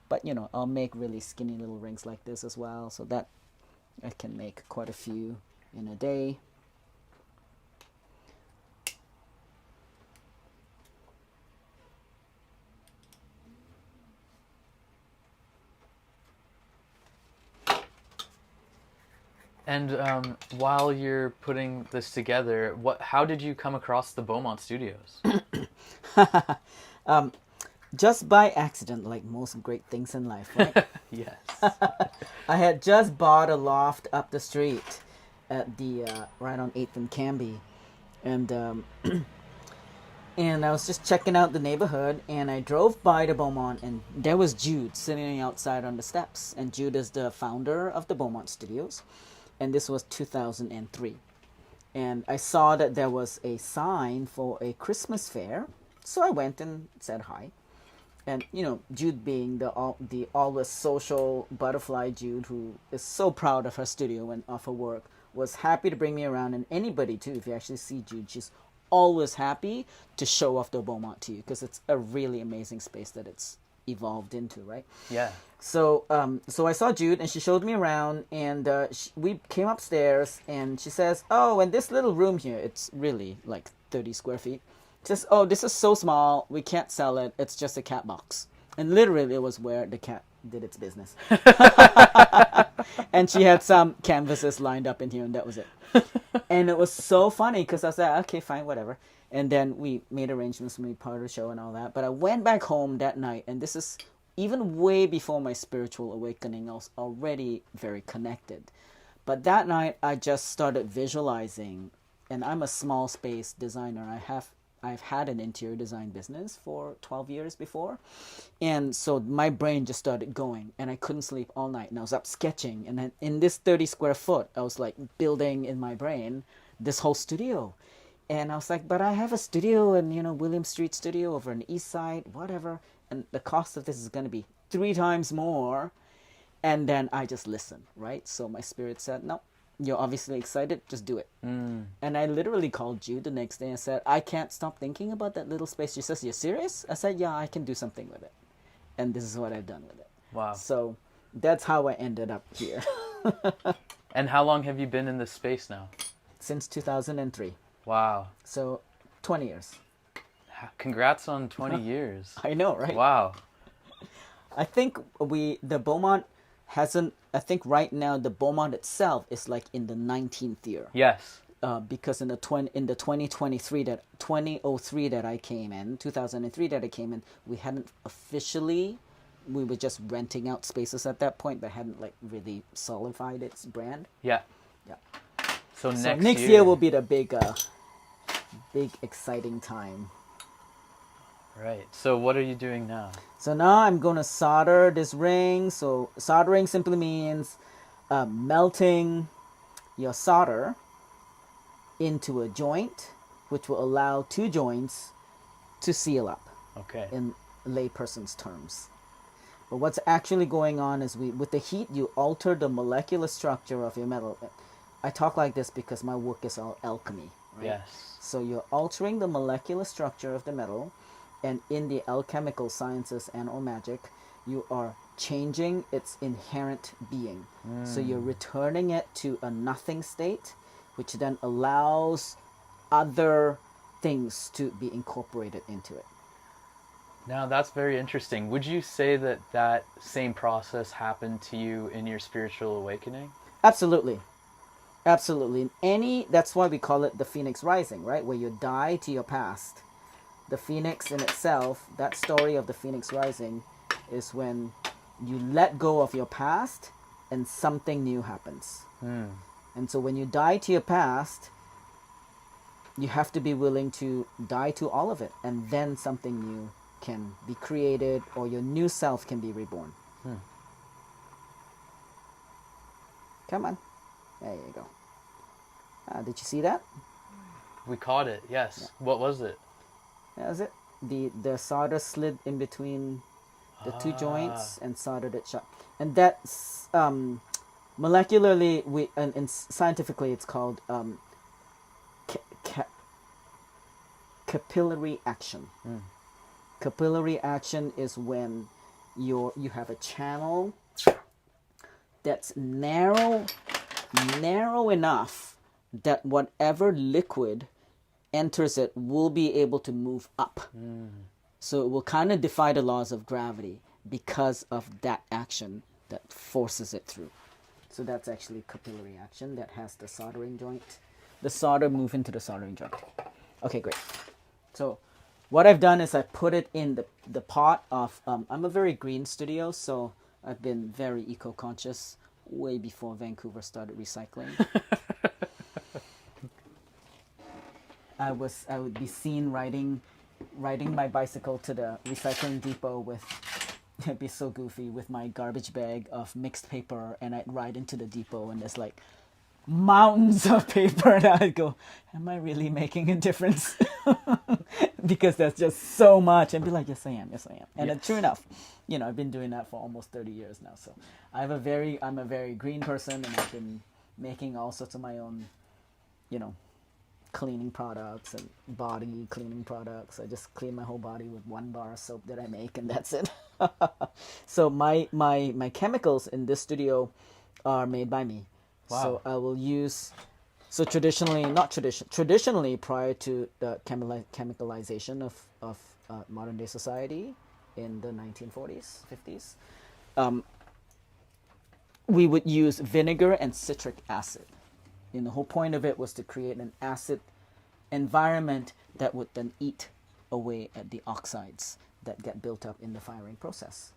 But I'll make really skinny little rings like this as well, so that I can make quite a few in a day. And while you're putting this together, how did you come across the Beaumont Studios? Just by accident, like most great things in life, right? Yes. I had just bought a loft up the street at the right on 8th and Cambie, and and I was just checking out the neighborhood, and I drove by the Beaumont, and there was Jude sitting outside on the steps, and Jude is the founder of the Beaumont Studios, and this was 2003, and I saw that there was a sign for a Christmas fair, so I went and said hi. And Jude being the always social butterfly Jude, who is so proud of her studio and of her work, was happy to bring me around. And anybody too, if you actually see Jude, she's always happy to show off the Beaumont to you, because it's a really amazing space that it's evolved into, right? Yeah. So so I saw Jude, and she showed me around, and we came upstairs, and she says, "Oh, and this little room here, it's really like 30 square feet. Says, oh, this is so small, we can't sell it. It's just a cat box." And literally, it was where the cat did its business. And she had some canvases lined up in here, and that was it. And it was so funny, because I was like, okay, fine, whatever. And then we made arrangements to be part of the show and all that. But I went back home that night, and this is even way before my spiritual awakening. I was already very connected. But that night, I just started visualizing, and I'm a small space designer. I've had an interior design business for 12 years before. And so my brain just started going, and I couldn't sleep all night. And I was up sketching. And then in this 30 square foot, I was like building in my brain this whole studio. And I was like, but I have a studio in, William Street Studio over on the east side, whatever. And the cost of this is going to be 3 times more. And then I just listened, right? So my spirit said, no. You're obviously excited, just do it. And I literally called Jude the next day and said, I can't stop thinking about that little space. She says, you're serious? I said, yeah, I can do something with it. And this is what I've done with it. Wow. So that's how I ended up here. And how long have you been in this space now? Since 2003. Wow. So 20 years. Congrats on 20 years. I know, right? Wow. I think the Beaumont I think right now the Beaumont itself is like in the 19th year. Yes. Because in the 2003 that I came in, 2003 that I came in, we hadn't officially, we were just renting out spaces at that point, but hadn't like really solidified its brand. Yeah. Yeah. So next next year will be the big exciting time. Right. So what are you doing now? So now I'm going to solder this ring. So soldering simply means melting your solder into a joint, which will allow 2 joints to seal up. Okay. In layperson's terms. But what's actually going on is with the heat, you alter the molecular structure of your metal. I talk like this because my work is all alchemy, right? Yes. So you're altering the molecular structure of the metal, and in the alchemical sciences and/or magic, you are changing its inherent being. So you're returning it to a nothing state, which then allows other things to be incorporated into it. Now that's very interesting. Would you say that same process happened to you in your spiritual awakening? Absolutely. Absolutely. That's why we call it the Phoenix Rising, right? Where you die to your past. The Phoenix in itself, that story of the Phoenix Rising, is when you let go of your past and something new happens. And so when you die to your past, you have to be willing to die to all of it, and then something new can be created, or your new self can be reborn. Come on. There you go. Did you see that? We caught it, yes. Yeah. What was it? That was it. The solder slid in between the two joints and soldered it shut. And that's molecularly, and scientifically, it's called capillary action. Capillary action is when you have a channel that's narrow enough that whatever liquid enters it will be able to move up. So it will kind of defy the laws of gravity because of that action that forces it through. So that's actually capillary action that has the soldering joint. The solder move into the soldering joint. Okay, great. So what I've done is I put it in the pot of... I'm a very green studio, so I've been very eco-conscious way before Vancouver started recycling. I would be seen riding my bicycle to the recycling depot with, it'd be so goofy, with my garbage bag of mixed paper, and I'd ride into the depot and there's like mountains of paper, and I'd go, am I really making a difference? Because that's just so much. And be like, yes I am. And true enough, I've been doing that for almost 30 years now. So I'm a very green person, and I've been making all sorts of my own, cleaning products and body cleaning products. I just clean my whole body with 1 bar of soap that I make, and that's it. So my chemicals in this studio are made by me. Wow. So I will use... So traditionally prior to the chemicalization of modern day society in the 1940s, 50s, we would use vinegar and citric acid. And the whole point of it was to create an acid environment that would then eat away at the oxides that get built up in the firing process.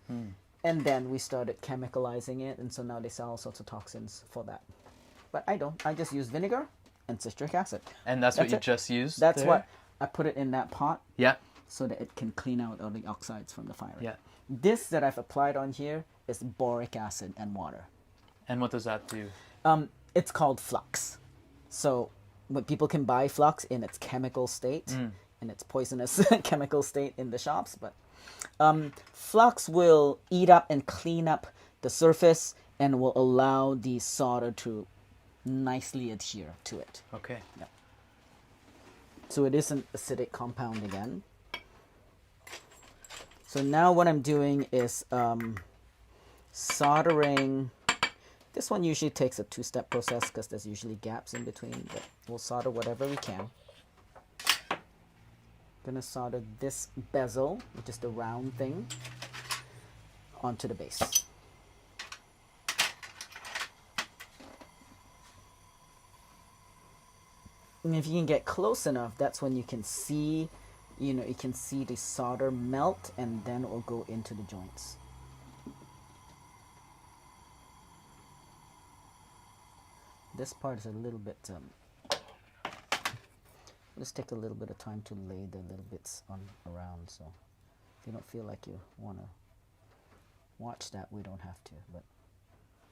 And then we started chemicalizing it, and so now they sell all sorts of toxins for that. But I don't. I just use vinegar and citric acid. And that's what you just used? That's what I put it in that pot. Yeah. So that it can clean out all the oxides from the firing. Yeah. This that I've applied on here is boric acid and water. And what does that do? It's called flux. So when people can buy flux in its chemical state, in its poisonous chemical state in the shops, but flux will eat up and clean up the surface and will allow the solder to nicely adhere to it. Okay. Yeah. So it is an acidic compound again. So now what I'm doing is soldering. This one usually takes a 2-step process because there's usually gaps in between, but we'll solder whatever we can. Gonna solder this bezel, which is the round thing, onto the base. And if you can get close enough, that's when you can see, you can see the solder melt, and then it will go into the joints. This part is a little bit, just take a little bit of time to lay the little bits on around, so if you don't feel like you want to watch that, we don't have to, but...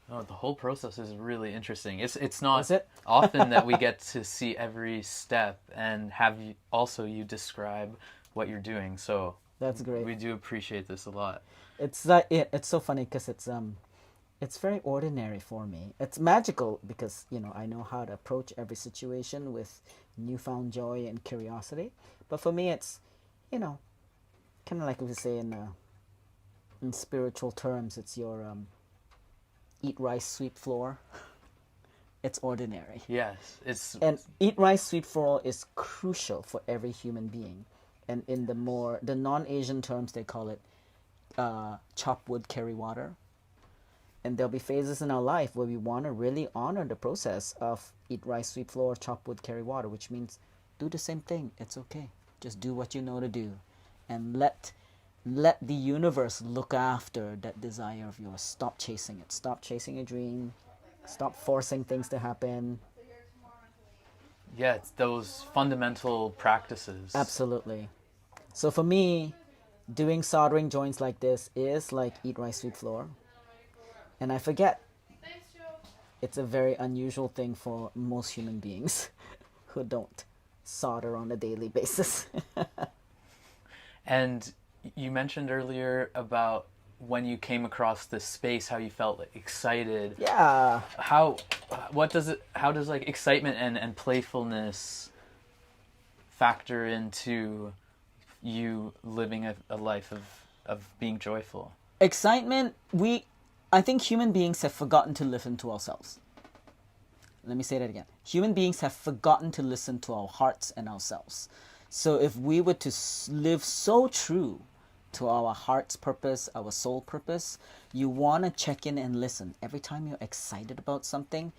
Oh, the whole process is really interesting. It's not often that we get to see every step and have you describe what you're doing. So that's great. We do appreciate this a lot. It's so funny because it's very ordinary for me. It's magical because I know how to approach every situation with newfound joy and curiosity. But for me, it's kind of like we say in spiritual terms, it's your eat rice, sweep floor. It's ordinary. Yes, and eat rice, sweep floor is crucial for every human being. And in the non-Asian terms, they call it chop wood, carry water. And there'll be phases in our life where we want to really honor the process of eat rice, sweep floor, chop wood, carry water, which means do the same thing. It's okay. Just do what you know to do, and let let the universe look after that desire of yours. Stop chasing it. Stop chasing a dream. Stop forcing things to happen. Yeah, it's those fundamental practices. Absolutely. So for me, doing soldering joints like this is like eat rice, sweep floor. And I forget it's a very unusual thing for most human beings who don't solder on a daily basis. And you mentioned earlier about when you came across this space, how you felt like excited. Yeah. How does like excitement and playfulness factor into you living a life of being joyful? Excitement, I think human beings have forgotten to listen to ourselves. Let me say that again. Human beings have forgotten to listen to our hearts and ourselves. So if we were to live so true to our heart's purpose, our soul purpose, you want to check in and listen. Every time you're excited about something,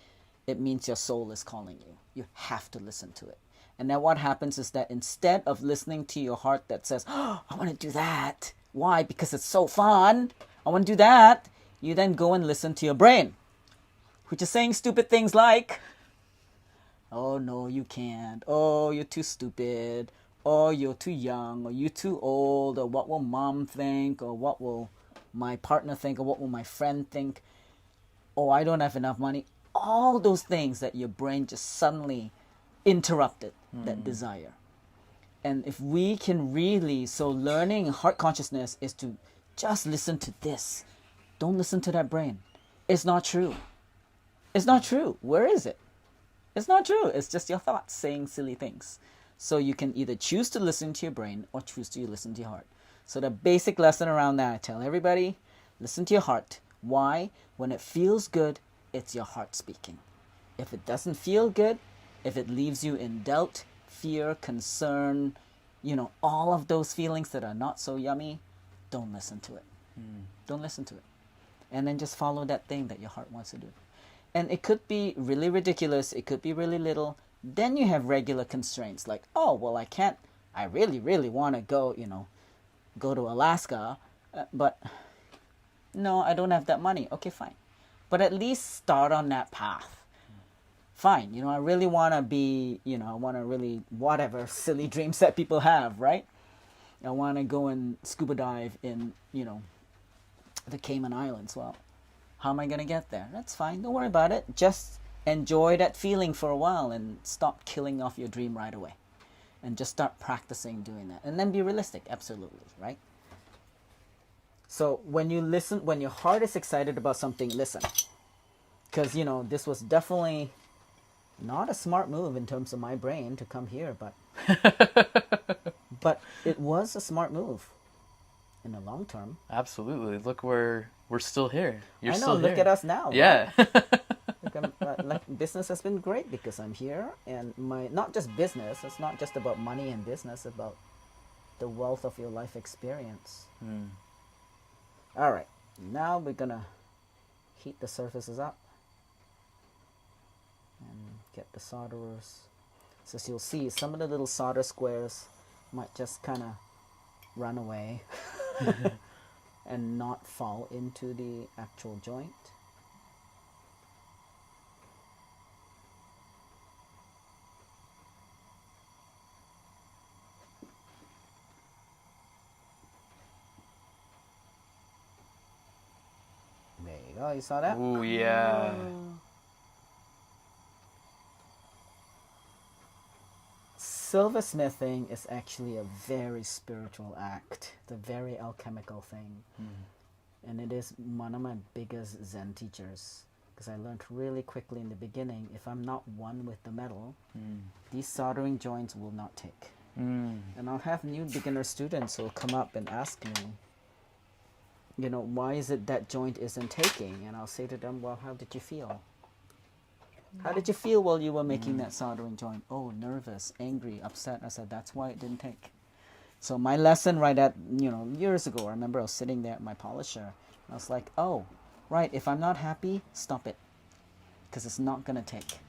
it means your soul is calling you. You have to listen to it. And then what happens is that instead of listening to your heart that says, oh, I want to do that. Why? Because it's so fun. I want to do that. You then go and listen to your brain, which is saying stupid things like, oh, no, you can't. Oh, you're too stupid. Oh, you're too young. Or you're too old. Or what will mom think? Or what will my partner think? Or what will my friend think? Oh, I don't have enough money. All those things that your brain just suddenly interrupted that desire. And if we can really, so learning heart consciousness is to just listen to this. Don't listen to that brain. It's not true. It's not true. Where is it? It's not true. It's just your thoughts saying silly things. So you can either choose to listen to your brain or choose to listen to your heart. So the basic lesson around that, I tell everybody, listen to your heart. Why? When it feels good, it's your heart speaking. If it doesn't feel good, if it leaves you in doubt, fear, concern, all of those feelings that are not so yummy, don't listen to it. Don't listen to it. And then just follow that thing that your heart wants to do. And it could be really ridiculous. It could be really little. Then you have regular constraints like, oh, well, I really, really want to go to Alaska, but no, I don't have that money. Okay, fine. But at least start on that path. Fine, I really want to be, I want to really, whatever silly dreams that people have, right? I want to go and scuba dive in, the Cayman Islands. Well, how am I going to get there? That's fine. Don't worry about it. Just enjoy that feeling for a while and stop killing off your dream right away. And just start practicing doing that. And then be realistic. Absolutely, right? So when you listen, when your heart is excited about something, listen. Because, this was definitely not a smart move in terms of my brain to come here, but but it was a smart move in the long term. Absolutely. Look, we're still here. You're I know. still Look here. At us now. Yeah. Like business has been great because I'm here, and not just business. It's not just about money and business. It's about the wealth of your life experience. All right. Now we're gonna heat the surfaces up and get the solderers. So as you'll see, some of the little solder squares might just kind of run away and not fall into the actual joint. There you go, you saw that? Ooh, yeah. Silversmithing is actually a very spiritual act. It's a very alchemical thing. And it is one of my biggest Zen teachers. Because I learned really quickly in the beginning, if I'm not one with the metal, these soldering joints will not take. And I'll have new beginner students who will come up and ask me, why is it that joint isn't taking? And I'll say to them, well, how did you feel? How did you feel while you were making that soldering joint? Oh, nervous, angry, upset. I said, that's why it didn't take. So my lesson years ago, I remember I was sitting there at my polisher. I was like, oh, right, if I'm not happy, stop it. Because it's not going to take.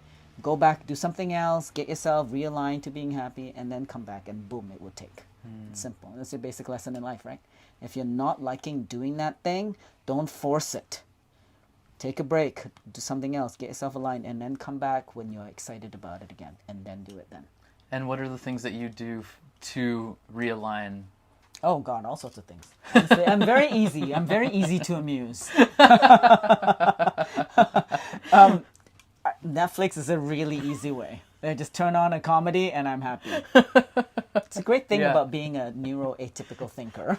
Go back, do something else, get yourself realigned to being happy, and then come back, and boom, it would take. It's simple. That's your basic lesson in life, right? If you're not liking doing that thing, don't force it. Take a break, do something else, get yourself aligned, and then come back when you're excited about it again, and then do it then. And what are the things that you do to realign? Oh God, all sorts of things. Honestly, I'm very easy. I'm very easy to amuse. Netflix is a really easy way. I just turn on a comedy and I'm happy. It's a great thing about being a neuroatypical thinker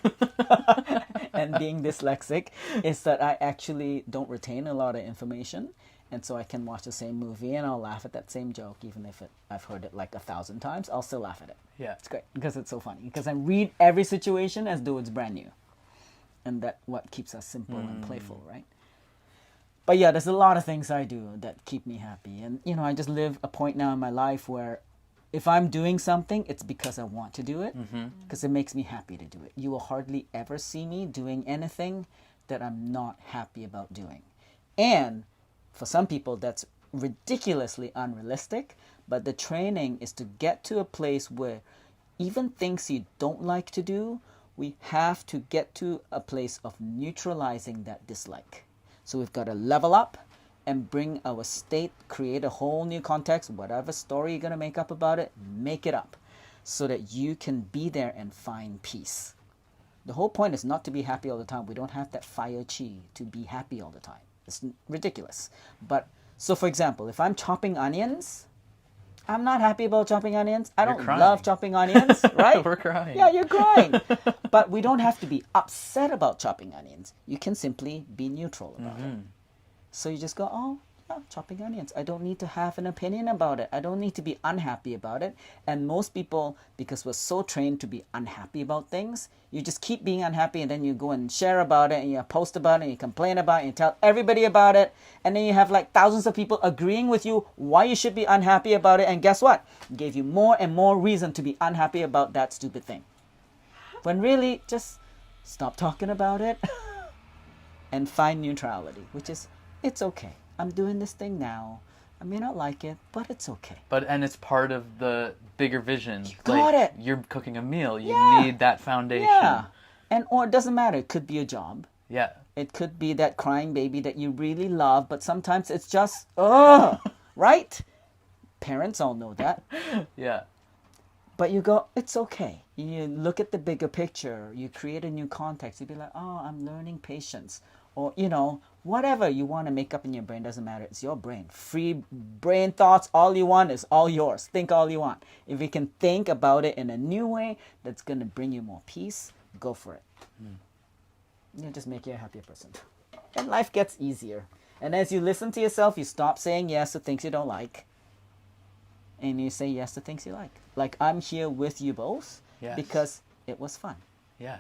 and being dyslexic is that I actually don't retain a lot of information. And so I can watch the same movie and I'll laugh at that same joke, even if I've heard it like 1,000 times. I'll still laugh at it. Yeah. It's great because it's so funny. Because I read every situation as though it's brand new. And that's what keeps us simple and playful, right? But yeah, there's a lot of things I do that keep me happy. And, you know, I just live a point now in my life where if I'm doing something, it's because I want to do it. Because it makes me happy to do it. You will hardly ever see me doing anything that I'm not happy about doing. And for some people, that's ridiculously unrealistic. But the training is to get to a place where even things you don't like to do, we have to get to a place of neutralizing that dislike. So we've got to level up and bring our state, create a whole new context, whatever story you're going to make up about it, make it up so that you can be there and find peace. The whole point is not to be happy all the time. We don't have that fire chi to be happy all the time. It's ridiculous. But so for example, if I'm chopping onions, I'm not happy about chopping onions. I don't love chopping onions, right? We're crying. Yeah, you're crying. But we don't have to be upset about chopping onions. You can simply be neutral about it. So you just go, oh, yeah, chopping onions. I don't need to have an opinion about it. I don't need to be unhappy about it. And most people, because we're so trained to be unhappy about things, you just keep being unhappy and then you go and share about it and you post about it and you complain about it and you tell everybody about it. And then you have like thousands of people agreeing with you why you should be unhappy about it. And guess what? It gave you more and more reason to be unhappy about that stupid thing. When really, just stop talking about it and find neutrality, which is, it's okay. I'm doing this thing now. I may not like it, but it's okay. And it's part of the bigger vision. Got it. You're cooking a meal. You Yeah. need that foundation. Yeah. Or it doesn't matter. It could be a job. Yeah. It could be that crying baby that you really love, but sometimes it's just, right? Parents all know that. Yeah. But you go, it's okay. You look at the bigger picture. You create a new context. You'd be like, oh, I'm learning patience. Or, you know, whatever you want to make up in your brain, doesn't matter. It's your brain. Free brain thoughts, all you want is all yours. Think all you want. If you can think about it in a new way that's going to bring you more peace, go for it. You just make you a happier person. And life gets easier. And as you listen to yourself, you stop saying yes to things you don't like. And you say yes to things you like. Like, I'm here with you both because it was fun. Yeah.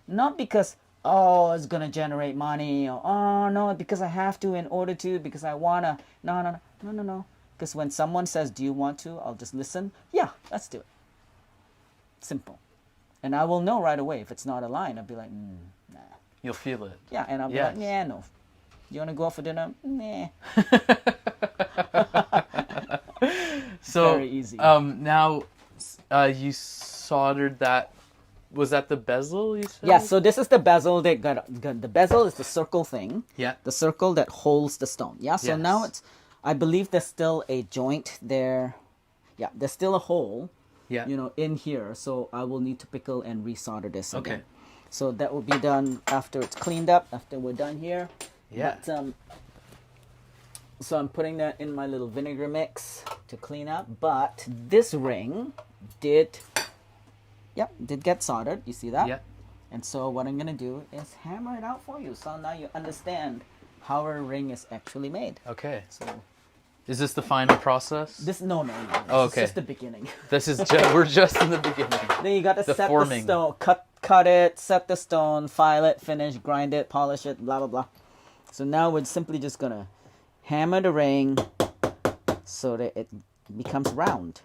Not because, oh, it's going to generate money. Or, oh, no, because I have to in order to, because I want to. No. Because when someone says, do you want to? I'll just listen. Yeah, let's do it. Simple. And I will know right away if it's not aligned. I'll be like, nah. You'll feel it. Yeah, and I'll be like, yeah, no. You want to go out for dinner? Nah. So, very easy. Now, you soldered that. Was that the bezel you said? Yeah, so this is the bezel. The bezel is the circle thing. Yeah. The circle that holds the stone. Yeah, so now it's, I believe there's still a joint there. Yeah, there's still a hole. Yeah. You know, in here. So I will need to pickle and resolder this again. Okay. So that will be done after it's cleaned up, after we're done here. Yeah. But, so I'm putting that in my little vinegar mix to clean up. But this ring did get soldered. You see that? Yeah. And so what I'm going to do is hammer it out for you. So now you understand how a ring is actually made. Okay. So Is this the final process? no. Oh, This okay. is just the beginning. This is just, we're just in the beginning. Then you got to set forming. the stone, cut it, set the stone, file it, finish, grind it, polish it, blah, blah, blah. So now we're simply just going to hammer the ring so that it becomes round.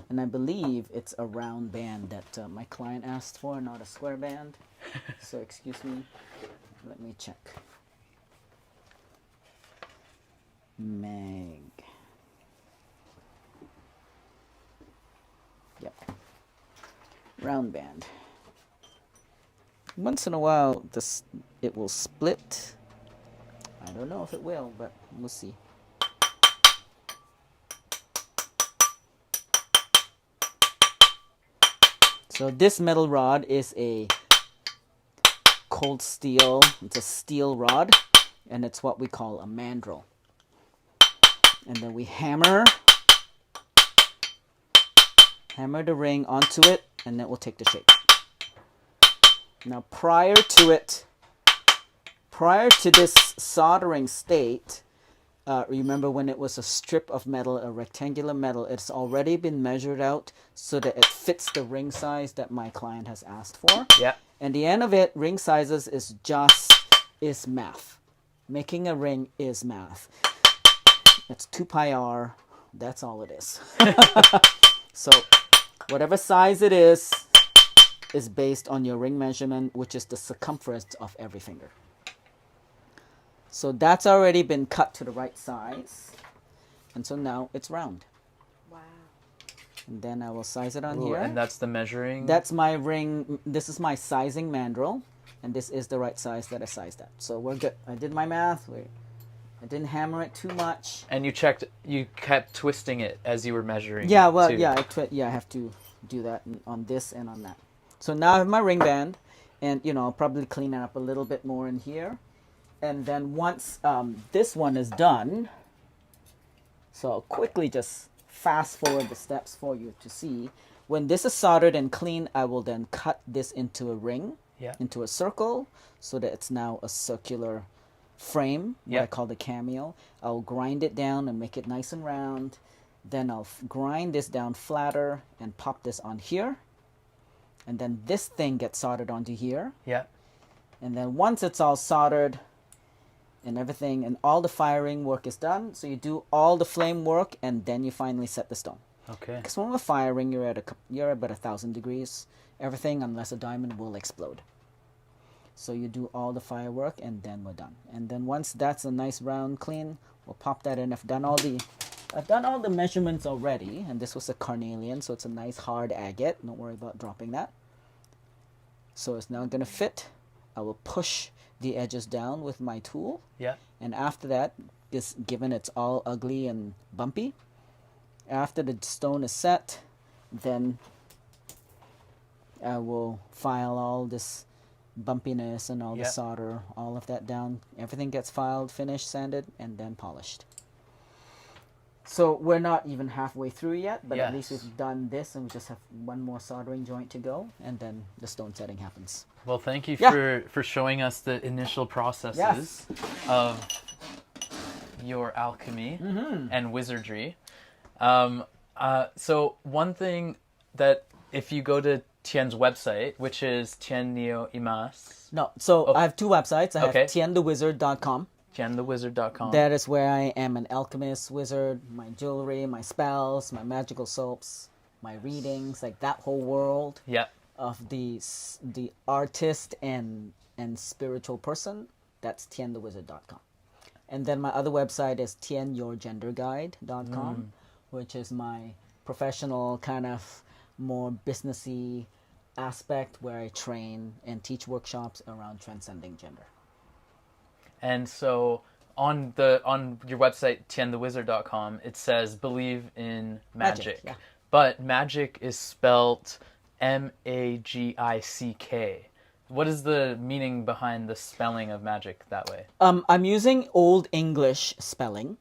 And I believe it's a round band that my client asked for, not a square band. So excuse me. Let me check. Meg. Yep. Round band. Once in a while, it will split. I don't know if it will, but we'll see. So this metal rod is a cold steel. It's a steel rod, and it's what we call a mandrel. And then we hammer the ring onto it, and it will take the shape. Now prior to this soldering state, remember when it was a strip of metal, a rectangular metal, it's already been measured out so that it fits the ring size that my client has asked for. Yeah. And the end of it, ring sizes is math. Making a ring is math. It's 2 pi r. That's all it is. So whatever size it is based on your ring measurement, which is the circumference of every finger. So that's already been cut to the right size. And so now it's round. Wow. And then I will size it on Ooh, here. and that's the measuring? That's my ring. This is my sizing mandrel. And this is the right size that I sized at. So we're good. I did my math. I didn't hammer it too much. And you kept twisting it as you were measuring. Yeah, well, too. yeah, I have to do that on this and on that. So now I have my ring band. And, I'll probably clean it up a little bit more in here. And then once this one is done, so I'll quickly just fast forward the steps for you to see. When this is soldered and clean, I will then cut this into a ring, into a circle, so that it's now a circular frame, what I call the cameo. I'll grind it down and make it nice and round. Then I'll grind this down flatter and pop this on here. And then this thing gets soldered onto here. Yeah. And then once it's all soldered and everything, and all the firing work is done, so you do all the flame work, and then you finally set the stone. Okay. Because when we're firing, you're at about 1,000 degrees. Everything, unless a diamond, will explode. So you do all the firework, and then we're done. And then once that's a nice round clean, we'll pop that in. I've done all the measurements already, and this was a carnelian, so it's a nice hard agate. Don't worry about dropping that. So it's now gonna fit. I will push the edges down with my tool. Yeah. And after that, given it's all ugly and bumpy, after the stone is set, then I will file all this bumpiness and all the solder, all of that down. Everything gets filed, finished, sanded, and then polished. So we're not even halfway through yet, but at least we've done this, and we just have one more soldering joint to go, and then the stone setting happens. Well, thank you for showing us the initial processes of your alchemy and wizardry. So one thing that if you go to Tien's website, which is Tien Neo Eamas. No, so I have two websites. I have tienthewizard.com. TienTheWizard.com. That is where I am an alchemist, wizard, my jewelry, my spells, my magical soaps, my readings, like that whole world of the artist and spiritual person. That's tienthewizard.com. And then my other website is tienyourgenderguide.com, which is my professional kind of more businessy aspect where I train and teach workshops around transcending gender. And so on your website tienthewizard.com, it says believe in magic. But magic is spelt Magick. What is the meaning behind the spelling of magic that way? I'm using Old English spelling.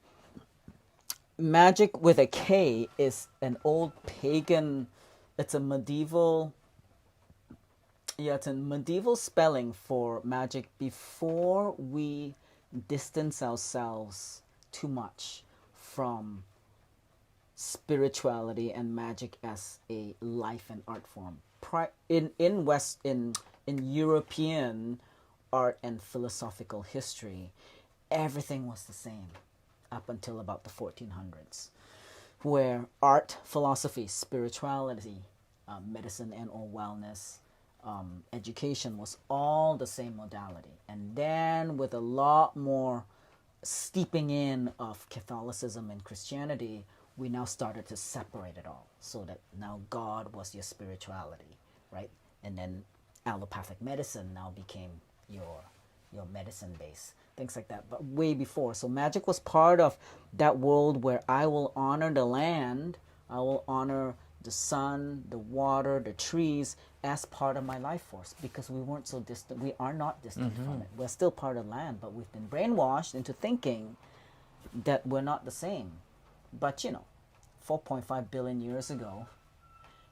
Magic with a K is an old pagan. It's a medieval spelling for magic before we distance ourselves too much from spirituality and magic as a life and art form. In European art and philosophical history, everything was the same up until about the 1400s, where art, philosophy, spirituality, medicine and or wellness, education was all the same modality. And then with a lot more steeping in of Catholicism and Christianity, we now started to separate it all, so that now God was your spirituality, right? And then allopathic medicine now became your medicine base, things like that. But way before, so magic was part of that world where I will honor the land, I will honor the sun, the water, the trees as part of my life force, because we weren't so distant. We are not distant from it. We're still part of land, but we've been brainwashed into thinking that we're not the same. But 4.5 billion years ago,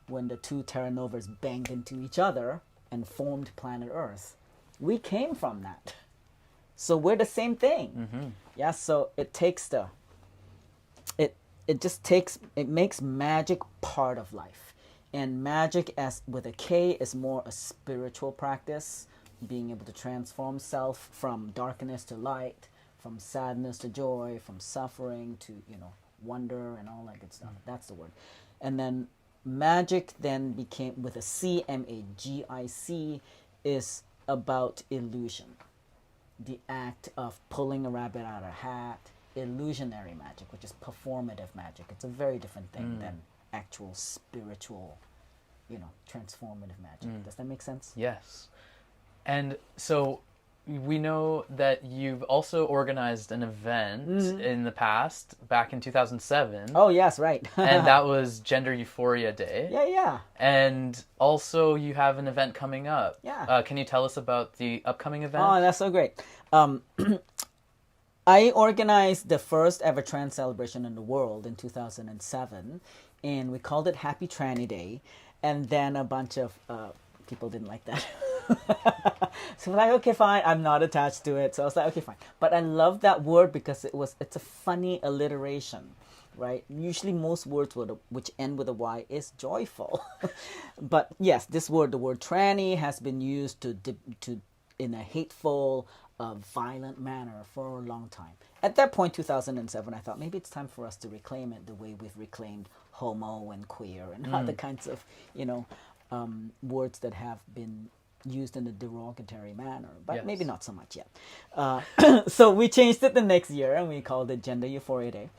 when the two Terra Novas banged into each other and formed planet Earth, we came from that. So we're the same thing. Yeah, so it takes it makes magic part of life. And magic, as with a K, is more a spiritual practice, being able to transform self from darkness to light, from sadness to joy, from suffering to wonder and all that good stuff. That's the word. And then magic then became, with a C, MAGIC, is about illusion, the act of pulling a rabbit out of a hat, illusionary magic, which is performative magic. It's a very different thing than actual spiritual, transformative magic. Does that make sense? Yes. And so we know that you've also organized an event in the past, back in 2007. Oh, yes, right. And that was Gender Euphoria Day. Yeah. And also you have an event coming up. Yeah. Can you tell us about the upcoming event? Oh, that's so great. I organized the first ever trans celebration in the world in 2007, and we called it Happy Tranny Day. And then a bunch of people didn't like that. So I'm like, okay, fine. I'm not attached to it. So I was like, okay, fine. But I love that word because it's a funny alliteration, right? Usually most words which end with a Y is joyful. But yes, this word, the word tranny, has been used to in a hateful, violent manner for a long time. At that point, 2007, I thought maybe it's time for us to reclaim it the way we've reclaimed homo and queer and other kinds of, words that have been used in a derogatory manner, but maybe not so much yet. So we changed it the next year and we called it Gender Euphoria Day.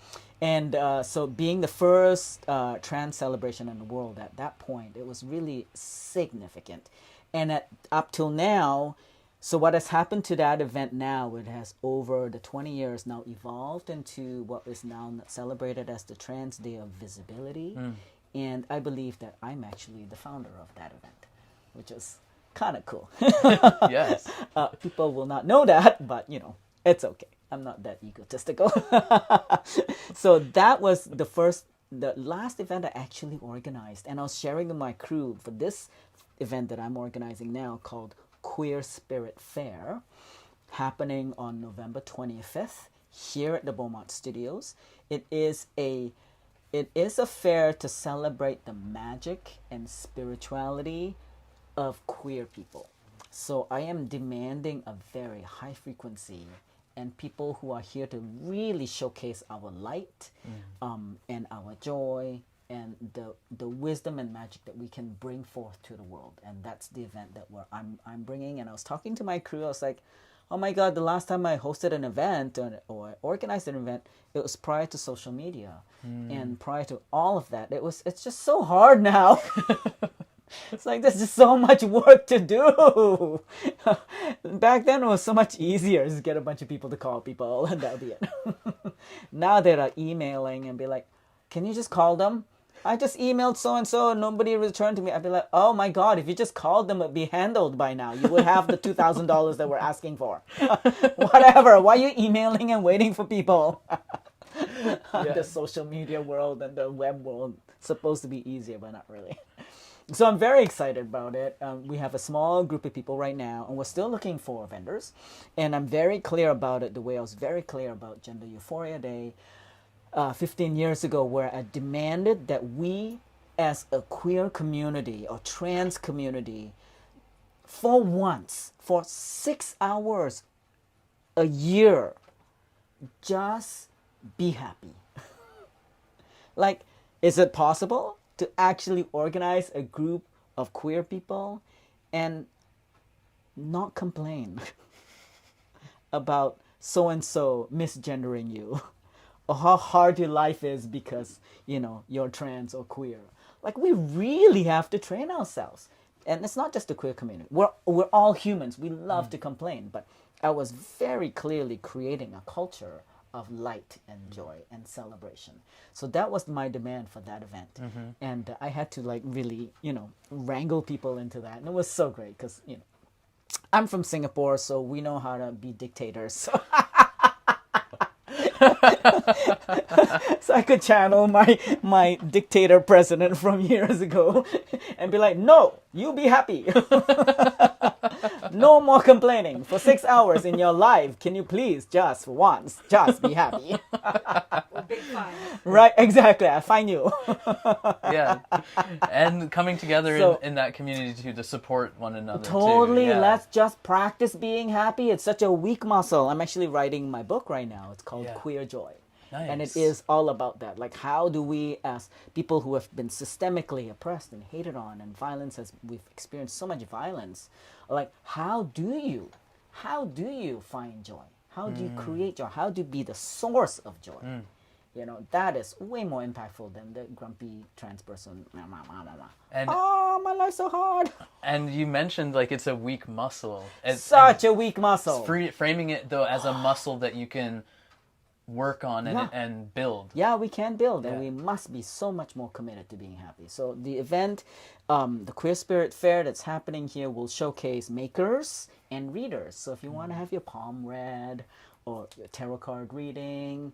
And so being the first trans celebration in the world at that point, it was really significant. And up till now, so what has happened to that event now, it has over the 20 years now evolved into what is now celebrated as the Trans Day of Visibility. And I believe that I'm actually the founder of that event, which is kind of cool. Yes. People will not know that, but it's okay. I'm not that egotistical. So that was the last event I actually organized. And I was sharing with my crew for this event that I'm organizing now called Queer Spirit Fair, happening on November 25th here at the Beaumont Studios. It is a fair to celebrate the magic and spirituality of queer people. So I am demanding a very high frequency and people who are here to really showcase our light and our joy and the wisdom and magic that we can bring forth to the world. And that's the event that I'm bringing. And I was talking to my crew. I was like, oh my God, the last time I hosted an event or organized an event, it was prior to social media. And prior to all of that, it's just so hard now. It's like there's just so much work to do. Back then it was so much easier. Just get a bunch of people to call people and that'll be it. Now they're emailing and be like, can you just call them? I just emailed so-and-so and nobody returned to me. I'd be like, oh my God, if you just called them, it'd be handled by now. You would have the $2,000 that we're asking for. Whatever. Why are you emailing and waiting for people? The social media world and the web world, supposed to be easier, but not really. So I'm very excited about it. We have a small group of people right now, and we're still looking for vendors. And I'm very clear about it, the way I was very clear about Gender Euphoria Day 15 years ago, where I demanded that we, as a queer community or trans community, for once, for 6 hours a year, just be happy. Like, is it possible to actually organize a group of queer people and not complain about so-and-so misgendering you or how hard your life is because, you're trans or queer? Like, we really have to train ourselves. and it's not just the queer community. We're all humans. We love to complain, but I was very clearly creating a culture of light and joy and celebration. So that was my demand for that event, and I had to like really, wrangle people into that, and it was so great because I'm from Singapore, so we know how to be dictators. So so I could channel my dictator president from years ago and be like, no, you be happy. No more complaining for 6 hours in your life. Can you please just for once, just be happy? Big fine. Right, exactly. I find you. Yeah. And coming together So- in that community too, to support one another Totally. too. Yeah. Let's just practice being happy. It's such a weak muscle. I'm actually writing my book right now. It's called Yeah. Queer Joy. Nice. And it is all about that. Like, how do we, as people who have been systemically oppressed and hated on, and we've experienced so much violence, like, how do you find joy? How do you create joy? How do you be the source of joy? That is way more impactful than the grumpy trans person. And My life's so hard. and you mentioned like it's a weak muscle. Such a weak muscle. Framing it though as a muscle that you can work on Yeah. and build. Yeah, we can build, and Yeah. we must be so much more committed to being happy. So the event, the Queer Spirit Fair that's happening here will showcase makers and readers. So if you want to have your palm read, or your tarot card reading,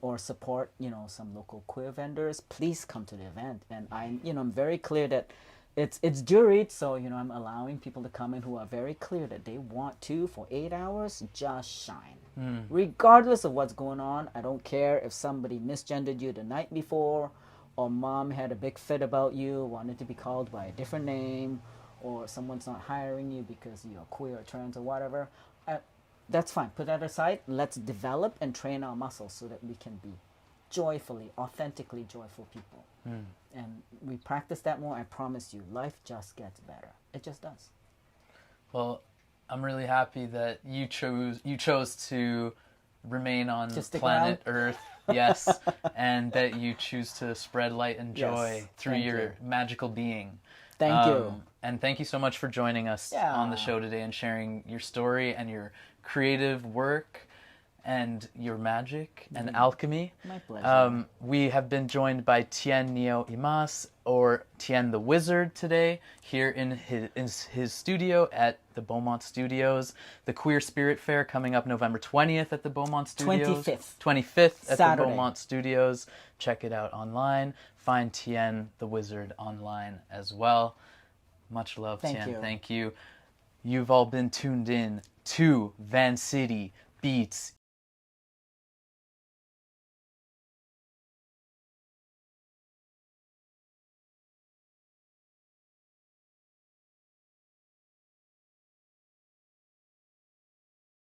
or support, some local queer vendors, please come to the event. And I'm very clear that it's juried, so I'm allowing people to come in who are very clear that they want to, for 8 hours, just shine. Regardless of what's going on. I don't care if somebody misgendered you the night before, or mom had a big fit about you, wanted to be called by a different name, or someone's not hiring you because you're queer or trans or whatever. That's fine. Put that aside. Let's develop and train our muscles so that we can be joyfully, authentically joyful people. And we practice that more, I promise you, life just gets better. It just does. Well, I'm really happy that you chose to remain on To stick planet Earth. Yes, and that you choose to spread light and joy Yes, through thank your you. magical being. Thank you. And thank you so much for joining us on the Yeah. show today and sharing your story and your creative work and your magic and alchemy. My pleasure. We have been joined by Tien Neo Eamas, or Tien the Wizard, today here in his studio at the Beaumont Studios. The Queer Spirit Fair coming up November 20th at the Beaumont Studios. 25th. at Saturday. the Beaumont Studios. Check it out online. Find Tien the Wizard online as well. Much love, Thank Tien. you. Thank you. You've all been tuned in to Vancity Beats,